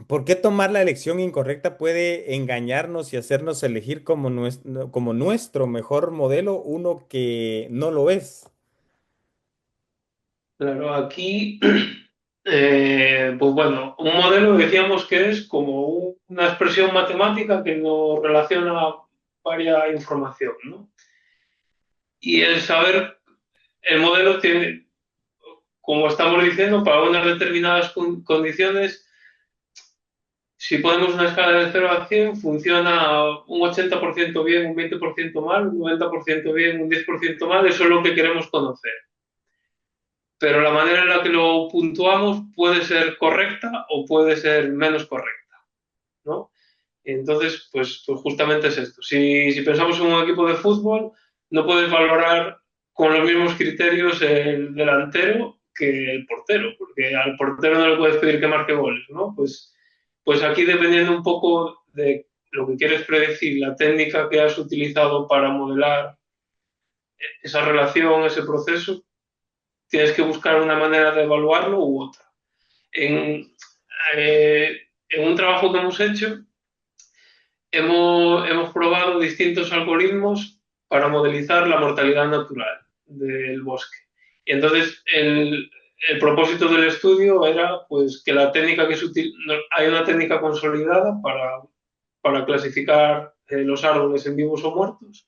¿Por qué tomar la elección incorrecta puede engañarnos y hacernos elegir como nuestro mejor modelo uno que no lo es? Claro, aquí, pues bueno, un modelo decíamos que es como una expresión matemática que nos relaciona varias información, ¿no? Y el saber, el modelo tiene, como estamos diciendo, para unas determinadas condiciones, si ponemos una escala de 0 a 100 funciona un 80% bien, un 20% mal, un 90% bien, un 10% mal, eso es lo que queremos conocer. Pero la manera en la que lo puntuamos puede ser correcta o puede ser menos correcta, ¿no? Entonces, pues justamente es esto. Si pensamos en un equipo de fútbol, no puedes valorar con los mismos criterios el delantero que el portero, porque al portero no le puedes pedir que marque goles, ¿no? Pues aquí dependiendo un poco de lo que quieres predecir, la técnica que has utilizado para modelar esa relación, ese proceso, tienes que buscar una manera de evaluarlo u otra. En, en un trabajo que hemos hecho, hemos probado distintos algoritmos para modelizar la mortalidad natural del bosque. Y entonces el propósito del estudio era pues que la técnica que se utiliza, hay una técnica consolidada para clasificar los árboles en vivos o muertos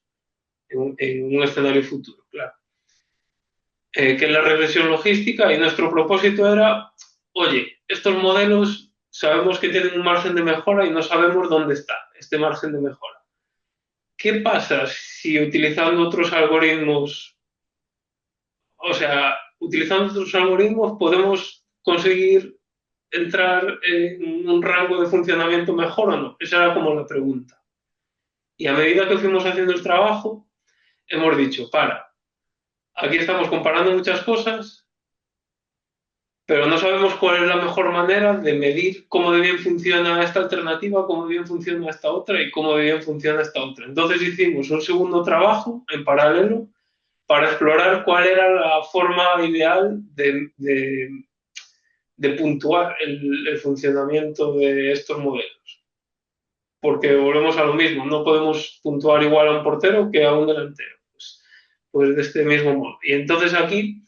en un escenario futuro, claro. Que es la regresión logística y nuestro propósito era, oye, estos modelos sabemos que tienen un margen de mejora y no sabemos dónde está este margen de mejora. ¿Qué pasa si utilizando otros algoritmos, o sea, utilizando otros algoritmos podemos conseguir entrar en un rango de funcionamiento mejor o no? Esa era como la pregunta. Y a medida que fuimos haciendo el trabajo, hemos dicho, aquí estamos comparando muchas cosas, pero no sabemos cuál es la mejor manera de medir cómo de bien funciona esta alternativa, cómo de bien funciona esta otra y cómo de bien funciona esta otra. Entonces hicimos un segundo trabajo en paralelo para explorar cuál era la forma ideal de puntuar el funcionamiento de estos modelos. Porque volvemos a lo mismo, no podemos puntuar igual a un portero que a un delantero. Pues pues de este mismo modo. Y entonces aquí,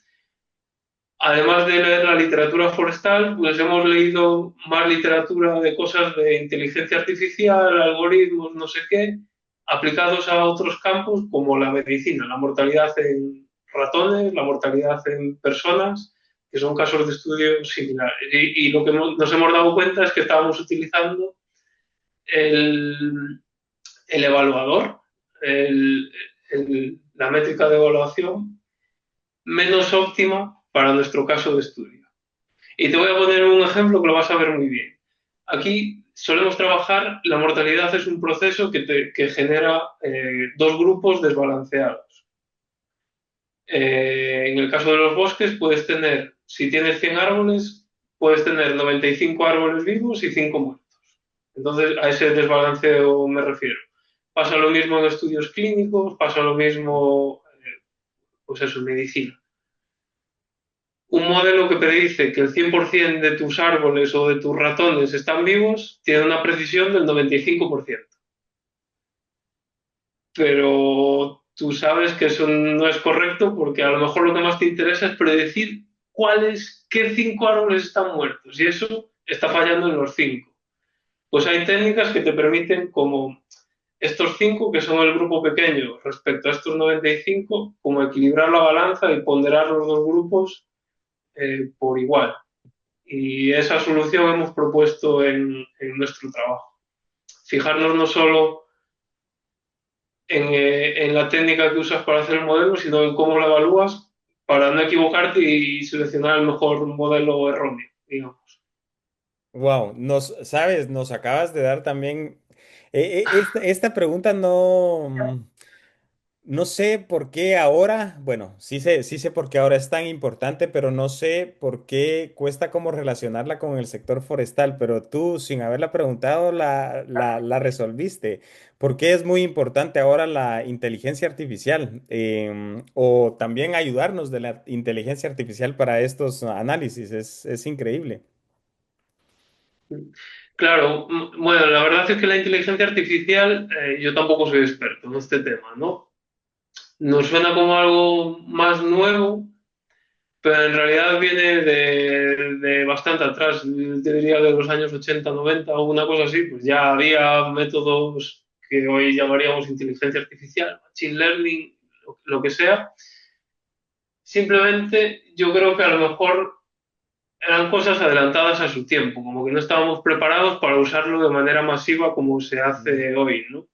además de leer la literatura forestal, pues hemos leído más literatura de cosas de inteligencia artificial, algoritmos, no sé qué, aplicados a otros campos como la medicina, la mortalidad en ratones, la mortalidad en personas, que son casos de estudio similares. Y lo que nos hemos dado cuenta es que estábamos utilizando el, el evaluador, la métrica de evaluación menos óptima para nuestro caso de estudio. Y te voy a poner un ejemplo que lo vas a ver muy bien. Aquí solemos trabajar, la mortalidad es un proceso que genera dos grupos desbalanceados. En el caso de los bosques puedes tener, si tienes 100 árboles, puedes tener 95 árboles vivos y 5 muertos. Entonces, a ese desbalanceo me refiero. Pasa lo mismo en estudios clínicos, pasa lo mismo, pues eso, en medicina. Un modelo que predice que el 100% de tus árboles o de tus ratones están vivos tiene una precisión del 95%. Pero tú sabes que eso no es correcto porque a lo mejor lo que más te interesa es predecir qué 5 árboles están muertos y eso está fallando en los 5. Pues hay técnicas que te permiten, como estos 5 que son el grupo pequeño respecto a estos 95, como equilibrar la balanza y ponderar los dos grupos por igual. Y esa solución hemos propuesto en nuestro trabajo. Fijarnos no solo en la técnica que usas para hacer el modelo, sino en cómo lo evalúas para no equivocarte y seleccionar el mejor modelo erróneo, digamos. Wow, sabes, nos acabas de dar también, esta pregunta no, no sé por qué ahora, bueno, sí sé por qué ahora es tan importante, pero no sé por qué cuesta como relacionarla con el sector forestal, pero tú sin haberla preguntado la resolviste. ¿Por qué es muy importante ahora la inteligencia artificial? O también ayudarnos de la inteligencia artificial para estos análisis, es increíble. Claro, bueno, la verdad es que la inteligencia artificial, yo tampoco soy experto en este tema, ¿no? Nos suena como algo más nuevo, pero en realidad viene de bastante atrás. Yo te diría de los años 80, 90 o una cosa así, pues ya había métodos que hoy llamaríamos inteligencia artificial, machine learning, lo que sea. Simplemente yo creo que a lo mejor eran cosas adelantadas a su tiempo, como que no estábamos preparados para usarlo de manera masiva como se hace hoy, ¿no?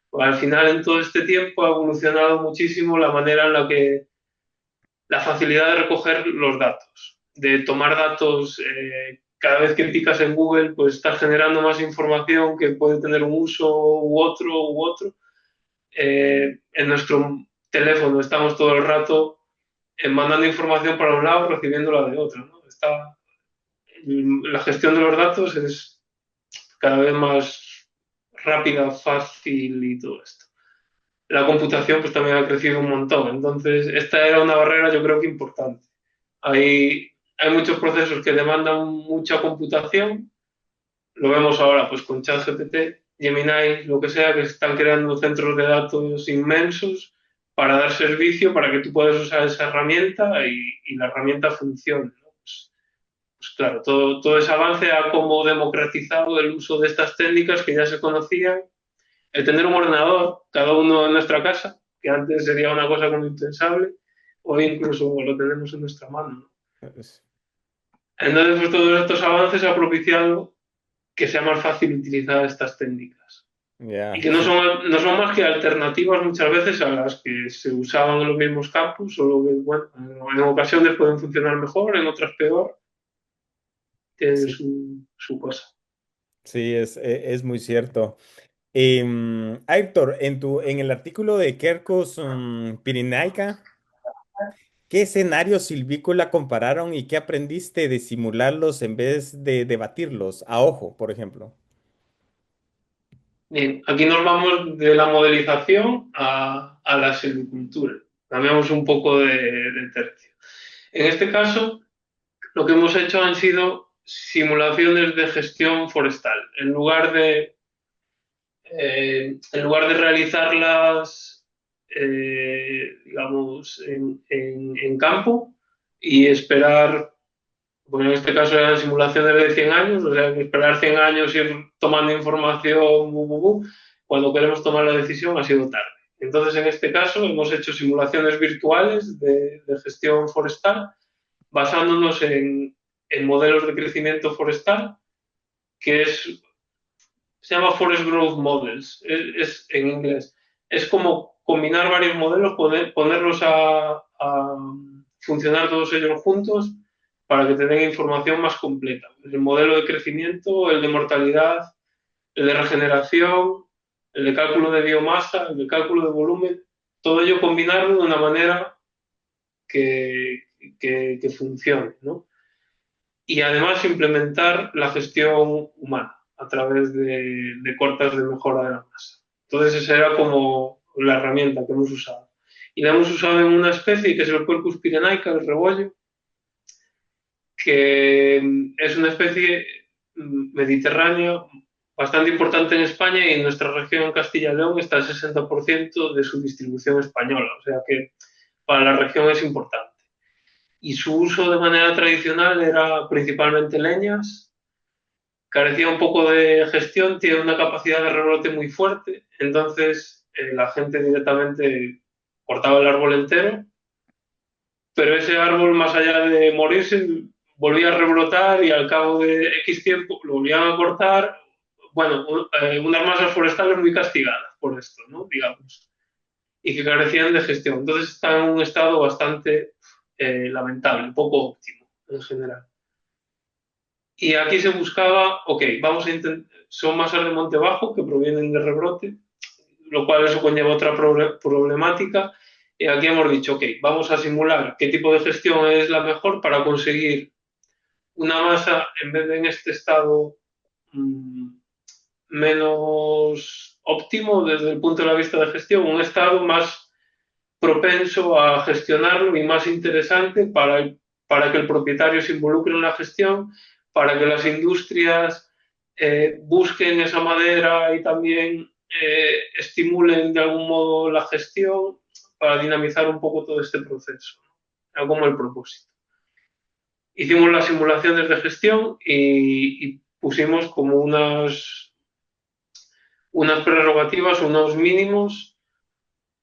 Pues al final, en todo este tiempo ha evolucionado muchísimo la manera en la que la facilidad de recoger los datos, de tomar datos. Cada vez que picas en Google, pues estás generando más información que puede tener un uso u otro. En nuestro teléfono estamos todo el rato mandando información para un lado, recibiéndola de otro, ¿no? La gestión de los datos es cada vez más rápida, fácil y todo esto. La computación pues también ha crecido un montón. Entonces, esta era una barrera yo creo que importante. Hay muchos procesos que demandan mucha computación. Lo vemos ahora pues con ChatGPT, Gemini, lo que sea, que están creando centros de datos inmensos para dar servicio, para que tú puedas usar esa herramienta y la herramienta funcione, ¿no? Pues claro, todo ese avance ha como democratizado el uso de estas técnicas que ya se conocían. El tener un ordenador, cada uno en nuestra casa, que antes sería una cosa como impensable, hoy incluso lo tenemos en nuestra mano, ¿no? Entonces, pues todos estos avances han propiciado que sea más fácil utilizar estas técnicas. Y Ya, que sí. no son más que alternativas muchas veces a las que se usaban en los mismos campus, solo que, bueno, en ocasiones pueden funcionar mejor, en otras peor, tienen Sí, su cosa. sí, es muy cierto. Héctor, en el artículo de Quercus Pirenaica, ¿qué escenarios silvícola compararon y qué aprendiste de simularlos en vez de debatirlos? A ojo, por ejemplo. Bien, aquí nos vamos de la modelización a la silvicultura. Cambiamos un poco de tercio. En este caso, lo que hemos hecho han sido simulaciones de gestión forestal. En lugar de realizarlas digamos, en campo y esperar, bueno, en este caso eran simulaciones de 100 años, o sea, que esperar 100 años y ir tomando información, cuando queremos tomar la decisión ha sido tarde. Entonces, en este caso, hemos hecho simulaciones virtuales de gestión forestal basándonos en modelos de crecimiento forestal, que se llama Forest Growth Models, en inglés. Es como combinar varios modelos, ponerlos a funcionar todos ellos juntos para que tengan información más completa. El modelo de crecimiento, el de mortalidad, el de regeneración, el de cálculo de biomasa, el de cálculo de volumen, todo ello combinarlo de una manera que, que funcione, ¿no? Y además implementar la gestión humana a través de cortas de mejora de la masa. Entonces esa era como la herramienta que hemos usado. Y la hemos usado en una especie que es el Quercus pyrenaica, el rebollo, que es una especie mediterránea bastante importante en España y en nuestra región en Castilla y León está el 60% de su distribución española, o sea que para la región es importante. Y su uso de manera tradicional era principalmente leñas, carecía un poco de gestión, tiene una capacidad de rebrote muy fuerte, entonces la gente directamente cortaba el árbol entero, pero ese árbol, más allá de morirse, volvía a rebrotar y al cabo de X tiempo lo volvían a cortar. Bueno, unas masas forestales muy castigadas por esto, ¿no? Digamos, y que carecían de gestión. Entonces está en un estado bastante lamentable, poco óptimo en general. Y aquí se buscaba, ok, vamos a intentar, son masas de monte bajo que provienen de rebrote, lo cual eso conlleva otra problemática. Y aquí hemos dicho, ok, vamos a simular qué tipo de gestión es la mejor para conseguir una masa, en vez de en este estado mmm, menos óptimo desde el punto de vista de gestión, un estado más propenso a gestionarlo y más interesante para que el propietario se involucre en la gestión, para que las industrias busquen esa madera y también estimulen de algún modo la gestión para dinamizar un poco todo este proceso, ¿no? Era como el propósito. Hicimos las simulaciones de gestión y pusimos como unas prerrogativas, unos mínimos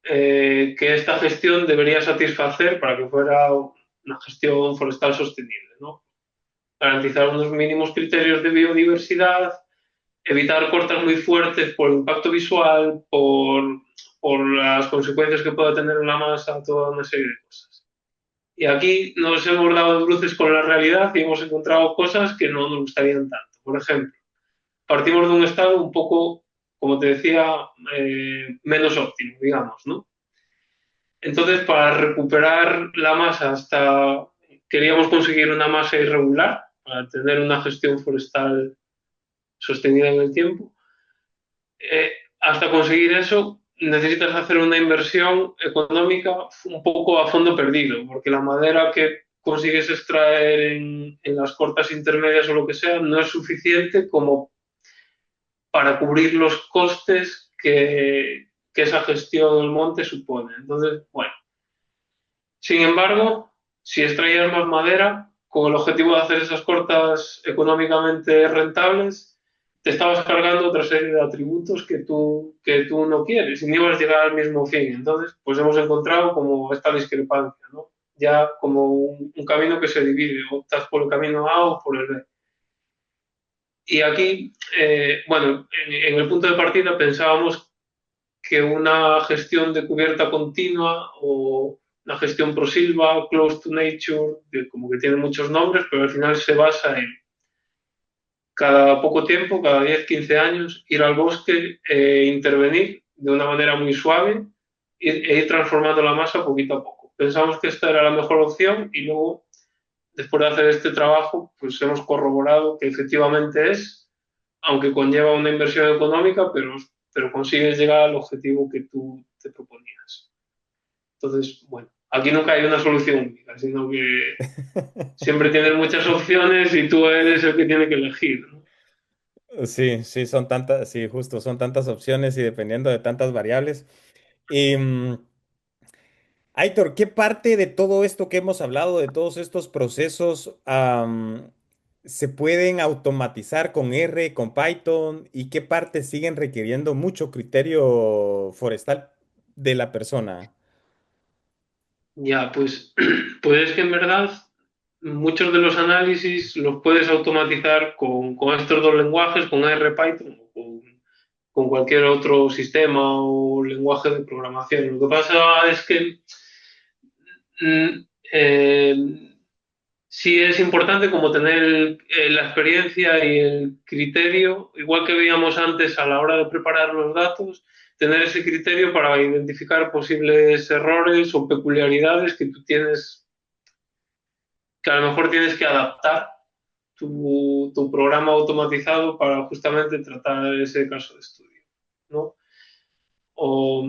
que esta gestión debería satisfacer para que fuera una gestión forestal sostenible, ¿no? Garantizar unos mínimos criterios de biodiversidad, evitar cortes muy fuertes por impacto visual, por las consecuencias que pueda tener en la masa, toda una serie de cosas. Y aquí nos hemos dado bruces con la realidad y hemos encontrado cosas que no nos gustarían tanto. Por ejemplo, partimos de un estado un poco, como te decía, menos óptimo, digamos, ¿no? Entonces, para recuperar la masa queríamos conseguir una masa irregular, para tener una gestión forestal sostenida en el tiempo. Hasta conseguir eso, necesitas hacer una inversión económica un poco a fondo perdido, porque la madera que consigues extraer en las cortas intermedias o lo que sea no es suficiente como para cubrir los costes que esa gestión del monte supone. Entonces, bueno, sin embargo, si extraías más madera con el objetivo de hacer esas cortas económicamente rentables, te estabas cargando otra serie de atributos que tú no quieres y no ibas a llegar al mismo fin. Entonces, pues hemos encontrado como esta discrepancia, ¿no? Ya como un camino que se divide, optas por el camino A o por el B. Y aquí, bueno, en el punto de partida pensábamos que una gestión de cubierta continua o una gestión prosilva, close to nature, que como que tiene muchos nombres, pero al final se basa en cada poco tiempo, cada 10 15 años, ir al bosque e intervenir de una manera muy suave e ir transformando la masa poquito a poco. Pensamos que esta era la mejor opción y luego, después de hacer este trabajo, pues hemos corroborado que efectivamente es, aunque conlleva una inversión económica, pero consigues llegar al objetivo que tú te proponías. Entonces, bueno, aquí nunca hay una solución única, sino que siempre tienes muchas opciones y tú eres el que tiene que elegir, ¿no? Sí, sí, son tantas, sí, justo, son tantas opciones y dependiendo de tantas variables. Aitor, ¿qué parte de todo esto que hemos hablado, de todos estos procesos, se pueden automatizar con R, con Python? ¿Y qué partes siguen requiriendo mucho criterio forestal de la persona? Ya, pues, pues es que en verdad muchos de los análisis los puedes automatizar con estos dos lenguajes, con R, Python o con cualquier otro sistema o lenguaje de programación. Lo que pasa es que mm, eh, sí es importante como tener la experiencia y el criterio, igual que veíamos antes a la hora de preparar los datos, tener ese criterio para identificar posibles errores o peculiaridades que tú tienes, que a lo mejor tienes que adaptar tu programa automatizado para justamente tratar ese caso de estudio, ¿no? O,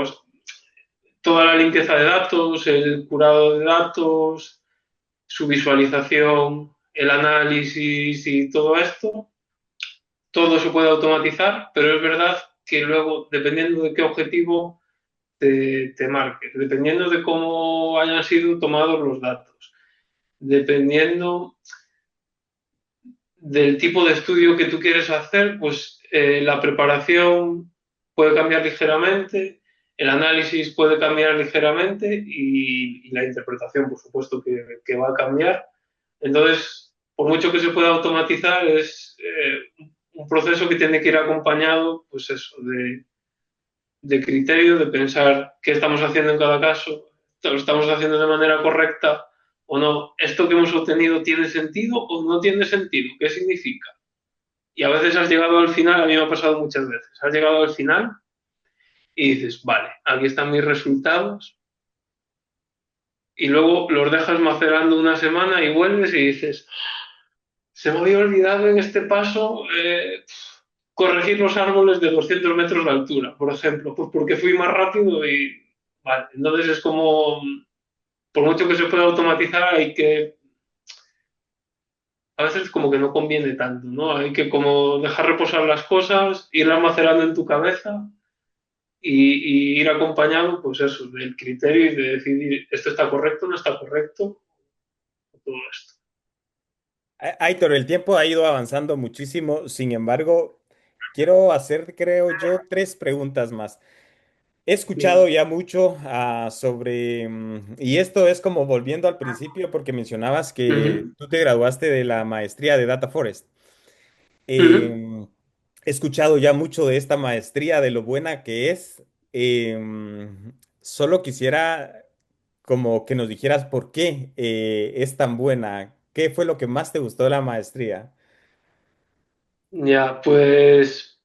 os- toda la limpieza de datos, el curado de datos, su visualización, el análisis y todo esto, todo se puede automatizar, pero es verdad que luego, dependiendo de qué objetivo te marques, dependiendo de cómo hayan sido tomados los datos, dependiendo del tipo de estudio que tú quieres hacer, pues la preparación puede cambiar ligeramente, el análisis puede cambiar ligeramente y la interpretación, por supuesto, que va a cambiar. Entonces, por mucho que se pueda automatizar, es un proceso que tiene que ir acompañado, pues eso, de criterio, de pensar qué estamos haciendo en cada caso, lo estamos haciendo de manera correcta o no, esto que hemos obtenido tiene sentido o no tiene sentido, ¿qué significa? Y a veces has llegado al final, a mí me ha pasado muchas veces, has llegado al final y dices, vale, aquí están mis resultados, y luego los dejas macerando una semana y vuelves y dices, se me había olvidado en este paso corregir los árboles de 200 metros de altura, por ejemplo, pues porque fui más rápido y vale, entonces es como, por mucho que se pueda automatizar, hay que, a veces como que no conviene tanto, ¿no? Hay que como dejar reposar las cosas, irlas macerando en tu cabeza y ir acompañado, pues eso, del criterio y de decidir esto está correcto, no está correcto, todo esto. Aitor, el tiempo ha ido avanzando muchísimo, sin embargo, quiero hacer, creo yo, tres preguntas más. He escuchado Bien. ya mucho sobre, y esto es como volviendo al principio porque mencionabas Uh que -huh. tú te graduaste de la maestría de Data Forest. Uh -huh. He escuchado ya mucho de esta maestría, de lo buena que es. Solo quisiera como que nos dijeras por qué es tan buena. ¿Qué fue lo que más te gustó de la maestría? Ya, pues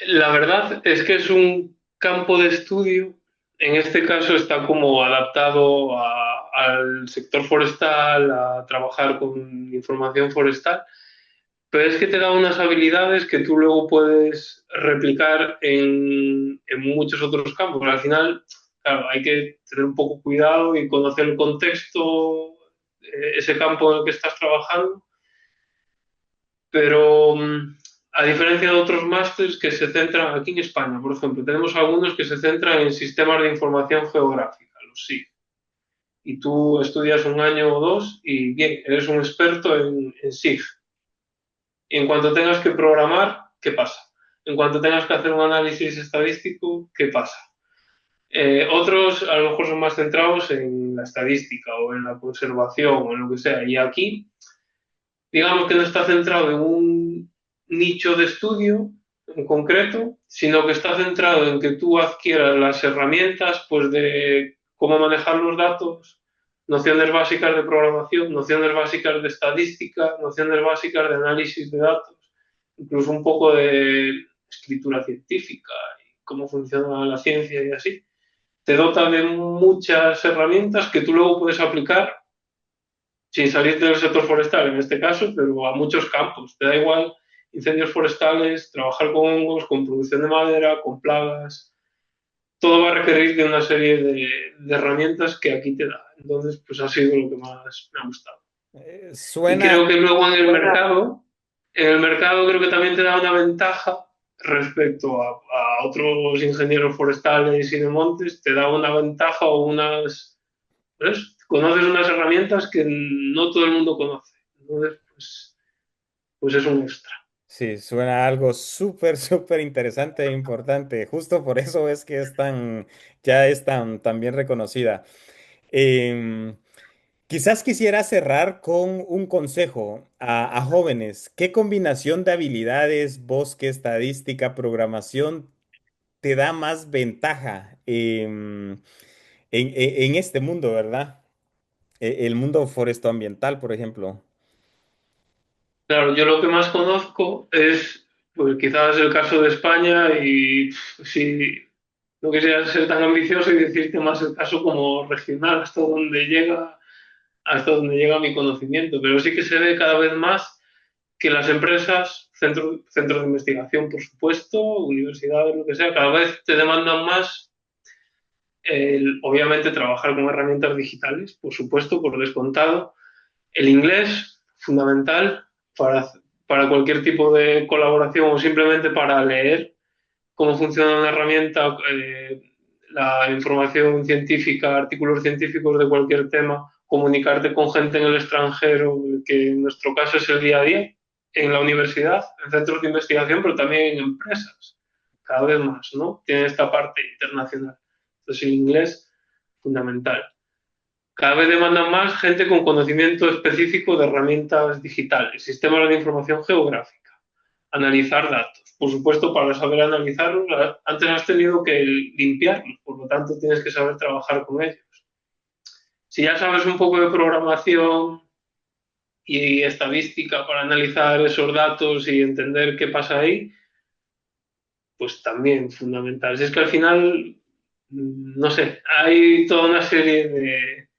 la verdad es que es un campo de estudio, en este caso está como adaptado al sector forestal, a trabajar con información forestal, pero es que te da unas habilidades que tú luego puedes replicar en muchos otros campos. Al final, claro, hay que tener un poco cuidado y conocer el contexto, ese campo en el que estás trabajando, pero a diferencia de otros másters que se centran aquí en España, por ejemplo, tenemos algunos que se centran en sistemas de información geográfica, los SIG, y tú estudias un año o dos y bien, eres un experto en SIG. Y en cuanto tengas que programar, ¿qué pasa? En cuanto tengas que hacer un análisis estadístico, ¿qué pasa? Otros a lo mejor son más centrados en la estadística o en la conservación o en lo que sea. Y aquí, digamos que no está centrado en un nicho de estudio en concreto, sino que está centrado en que tú adquieras las herramientas pues, de cómo manejar los datos, nociones básicas de programación, nociones básicas de estadística, nociones básicas de análisis de datos, incluso un poco de escritura científica y cómo funciona la ciencia y así. Te dota de muchas herramientas que tú luego puedes aplicar sin salir del sector forestal en este caso, pero a muchos campos. Te da igual incendios forestales, trabajar con hongos, con producción de madera, con plagas. Todo va a requerir de una serie de herramientas que aquí te da. Entonces, pues ha sido lo que más me ha gustado. Y Suena, creo que luego en el mercado creo que también te da una ventaja. respecto a otros ingenieros forestales y de montes, te da una ventaja o unas, ¿ves? Conoces unas herramientas que no todo el mundo conoce. Entonces, pues es un extra. Sí, suena algo súper, súper interesante e importante. Justo por eso es que ya es tan bien reconocida. Em, Quizás quisiera cerrar con un consejo a jóvenes. ¿Qué combinación de habilidades, bosque, estadística, programación te da más ventaja en este mundo, ¿verdad? El mundo forestoambiental, por ejemplo. Claro, yo lo que más conozco es, pues quizás el caso de España y si no quisiera ser tan ambicioso y decirte más el caso como regional, hasta donde llega mi conocimiento, pero sí que se ve cada vez más que las empresas, centros de investigación, por supuesto, universidades, lo que sea, cada vez te demandan más, obviamente, trabajar con herramientas digitales, por supuesto, por descontado. El inglés, fundamental para, para cualquier tipo de colaboración o simplemente para leer cómo funciona una herramienta, la información científica, artículos científicos de cualquier tema, comunicarte con gente en el extranjero, que en nuestro caso es el día a día, en la universidad, en centros de investigación, pero también en empresas, cada vez más, ¿no? Tiene esta parte internacional. Entonces el inglés, fundamental. Cada vez demandan más gente con conocimiento específico de herramientas digitales, sistemas de información geográfica, analizar datos. Por supuesto, para saber analizarlos, antes has tenido que limpiarlos, por lo tanto tienes que saber trabajar con ellos. Si ya sabes un poco de programación y estadística para analizar esos datos y entender qué pasa ahí, pues también fundamental. Si es que al final, no sé, hay toda una serie de,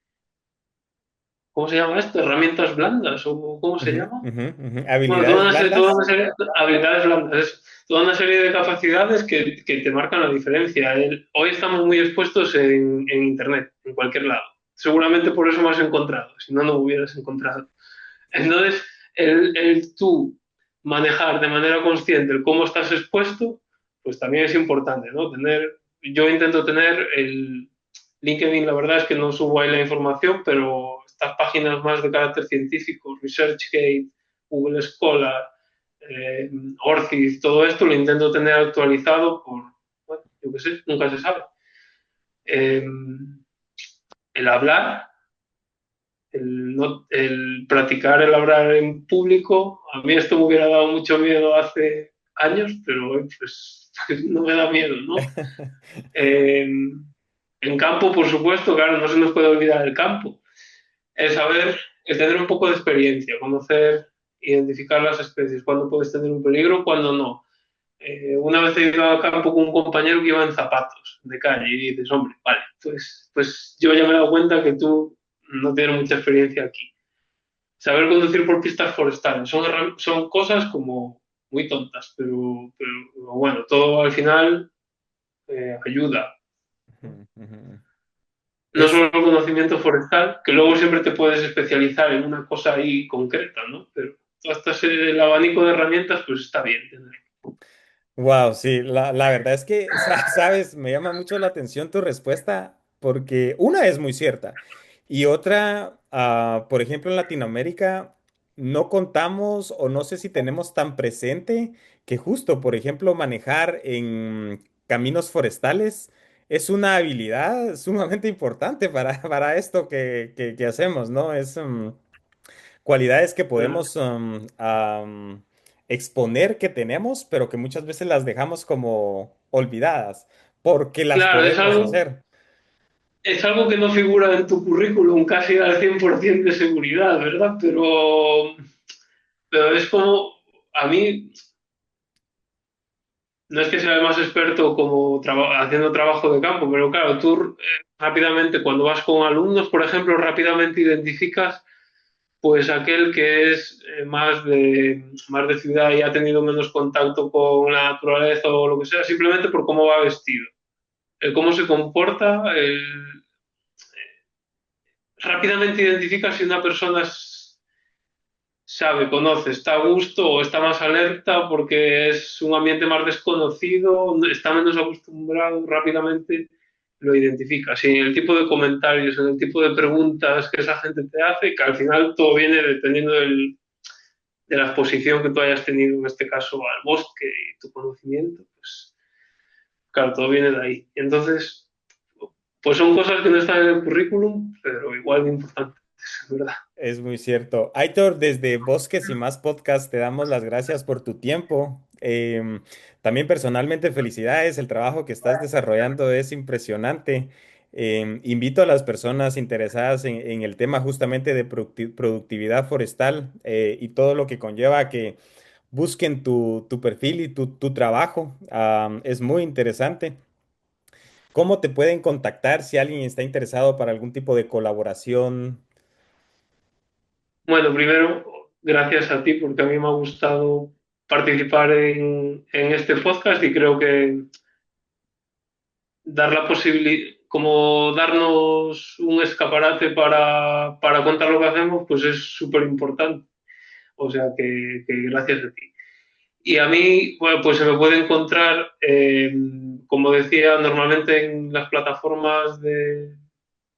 ¿cómo se llama esto? Herramientas blandas o ¿cómo se Ujú, llama? ujú, ujú. Bueno, Habilidades toda blandas. una serie de habilidades blandas, toda una serie de capacidades que te marcan la diferencia. Hoy estamos muy expuestos en Internet, en cualquier lado. Seguramente por eso me has encontrado, si no, no me hubieras encontrado. Entonces, tú manejar de manera consciente el cómo estás expuesto, pues también es importante, ¿no? Yo intento tener el LinkedIn, la verdad es que no subo ahí la información, pero estas páginas más de carácter científico, ResearchGate, Google Scholar, eh, ORCID, todo esto lo intento tener actualizado bueno, yo qué sé, nunca se sabe. Eh, el hablar, el practicar el hablar en público, a mí esto me hubiera dado mucho miedo hace años, pero pues no me da miedo, ¿no? Eh, en campo, por supuesto, claro, no se nos puede olvidar el campo. El tener un poco de experiencia, conocer, identificar las especies, cuándo puedes tener un peligro, cuándo no. Una vez he ido a campo con un compañero que iba en zapatos de calle y dices, hombre, vale, pues yo ya me he dado cuenta que tú no tienes mucha experiencia aquí. Saber conducir por pistas forestales son cosas como muy tontas, pero bueno, todo al final ayuda. Ujú, ujú. No Es, solo el conocimiento forestal, que luego siempre te puedes especializar en una cosa ahí concreta, ¿no? Pero el abanico de herramientas, pues está bien tener. Wow, sí, la verdad es que, sabes, me llama mucho la atención tu respuesta porque una es muy cierta y otra, por ejemplo, en Latinoamérica no contamos o no sé si tenemos tan presente que justo, por ejemplo, manejar en caminos forestales es una habilidad sumamente importante para esto que hacemos, ¿no? Cualidades que podemos exponer que tenemos, pero que muchas veces las dejamos como olvidadas, porque las Claro, podemos hacer. es algo que no figura en tu currículum casi al 100% de seguridad, ¿verdad? Pero es como, a mí, no es que sea el más experto como haciendo trabajo de campo, pero claro, tú rápidamente, cuando vas con alumnos, por ejemplo, rápidamente identificas pues aquel que es más de ciudad y ha tenido menos contacto con la naturaleza o lo que sea, simplemente por cómo va vestido, el cómo se comporta, rápidamente identifica si una persona sabe, conoce, está a gusto o está más alerta porque es un ambiente más desconocido, está menos acostumbrado, rápidamente lo identifica. Si en el tipo de comentarios, en el tipo de preguntas que esa gente te hace, que al final todo viene dependiendo de la exposición que tú hayas tenido, en este caso al bosque y tu conocimiento, pues claro, todo viene de ahí. Entonces, pues son cosas que no están en el currículum, pero igual de importantes, ¿verdad? Es muy cierto. Aitor, desde Bosques y Más Podcast te damos las gracias por tu tiempo. También personalmente felicidades, el trabajo que estás desarrollando es impresionante. Invito a las personas interesadas en el tema justamente de productividad forestal y todo lo que conlleva a que busquen tu perfil y tu trabajo. Es muy interesante. ¿Cómo te pueden contactar si alguien está interesado para algún tipo de colaboración? Bueno, primero, gracias a ti porque a mí me ha gustado participar en este podcast y creo que dar la posibilidad, como darnos un escaparate para contar lo que hacemos, pues es súper importante. O sea que gracias a ti. Y a mí, bueno, pues se me puede encontrar, como decía, normalmente en las plataformas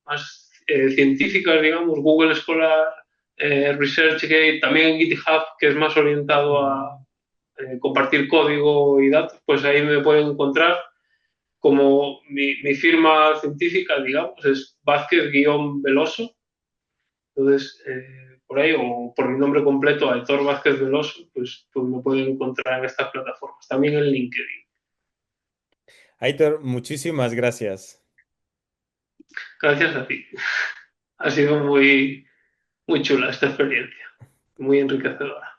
más científicas, digamos, Google Scholar, ResearchGate, también en GitHub, que es más orientado a compartir código y datos, pues ahí me pueden encontrar como mi firma científica, digamos, es Vázquez-Veloso. Entonces, por ahí, o por mi nombre completo, Aitor Vázquez Veloso, pues me pueden encontrar en estas plataformas. También en LinkedIn. Aitor, muchísimas gracias. Gracias a ti. Ha sido muy, muy chula esta experiencia, muy enriquecedora.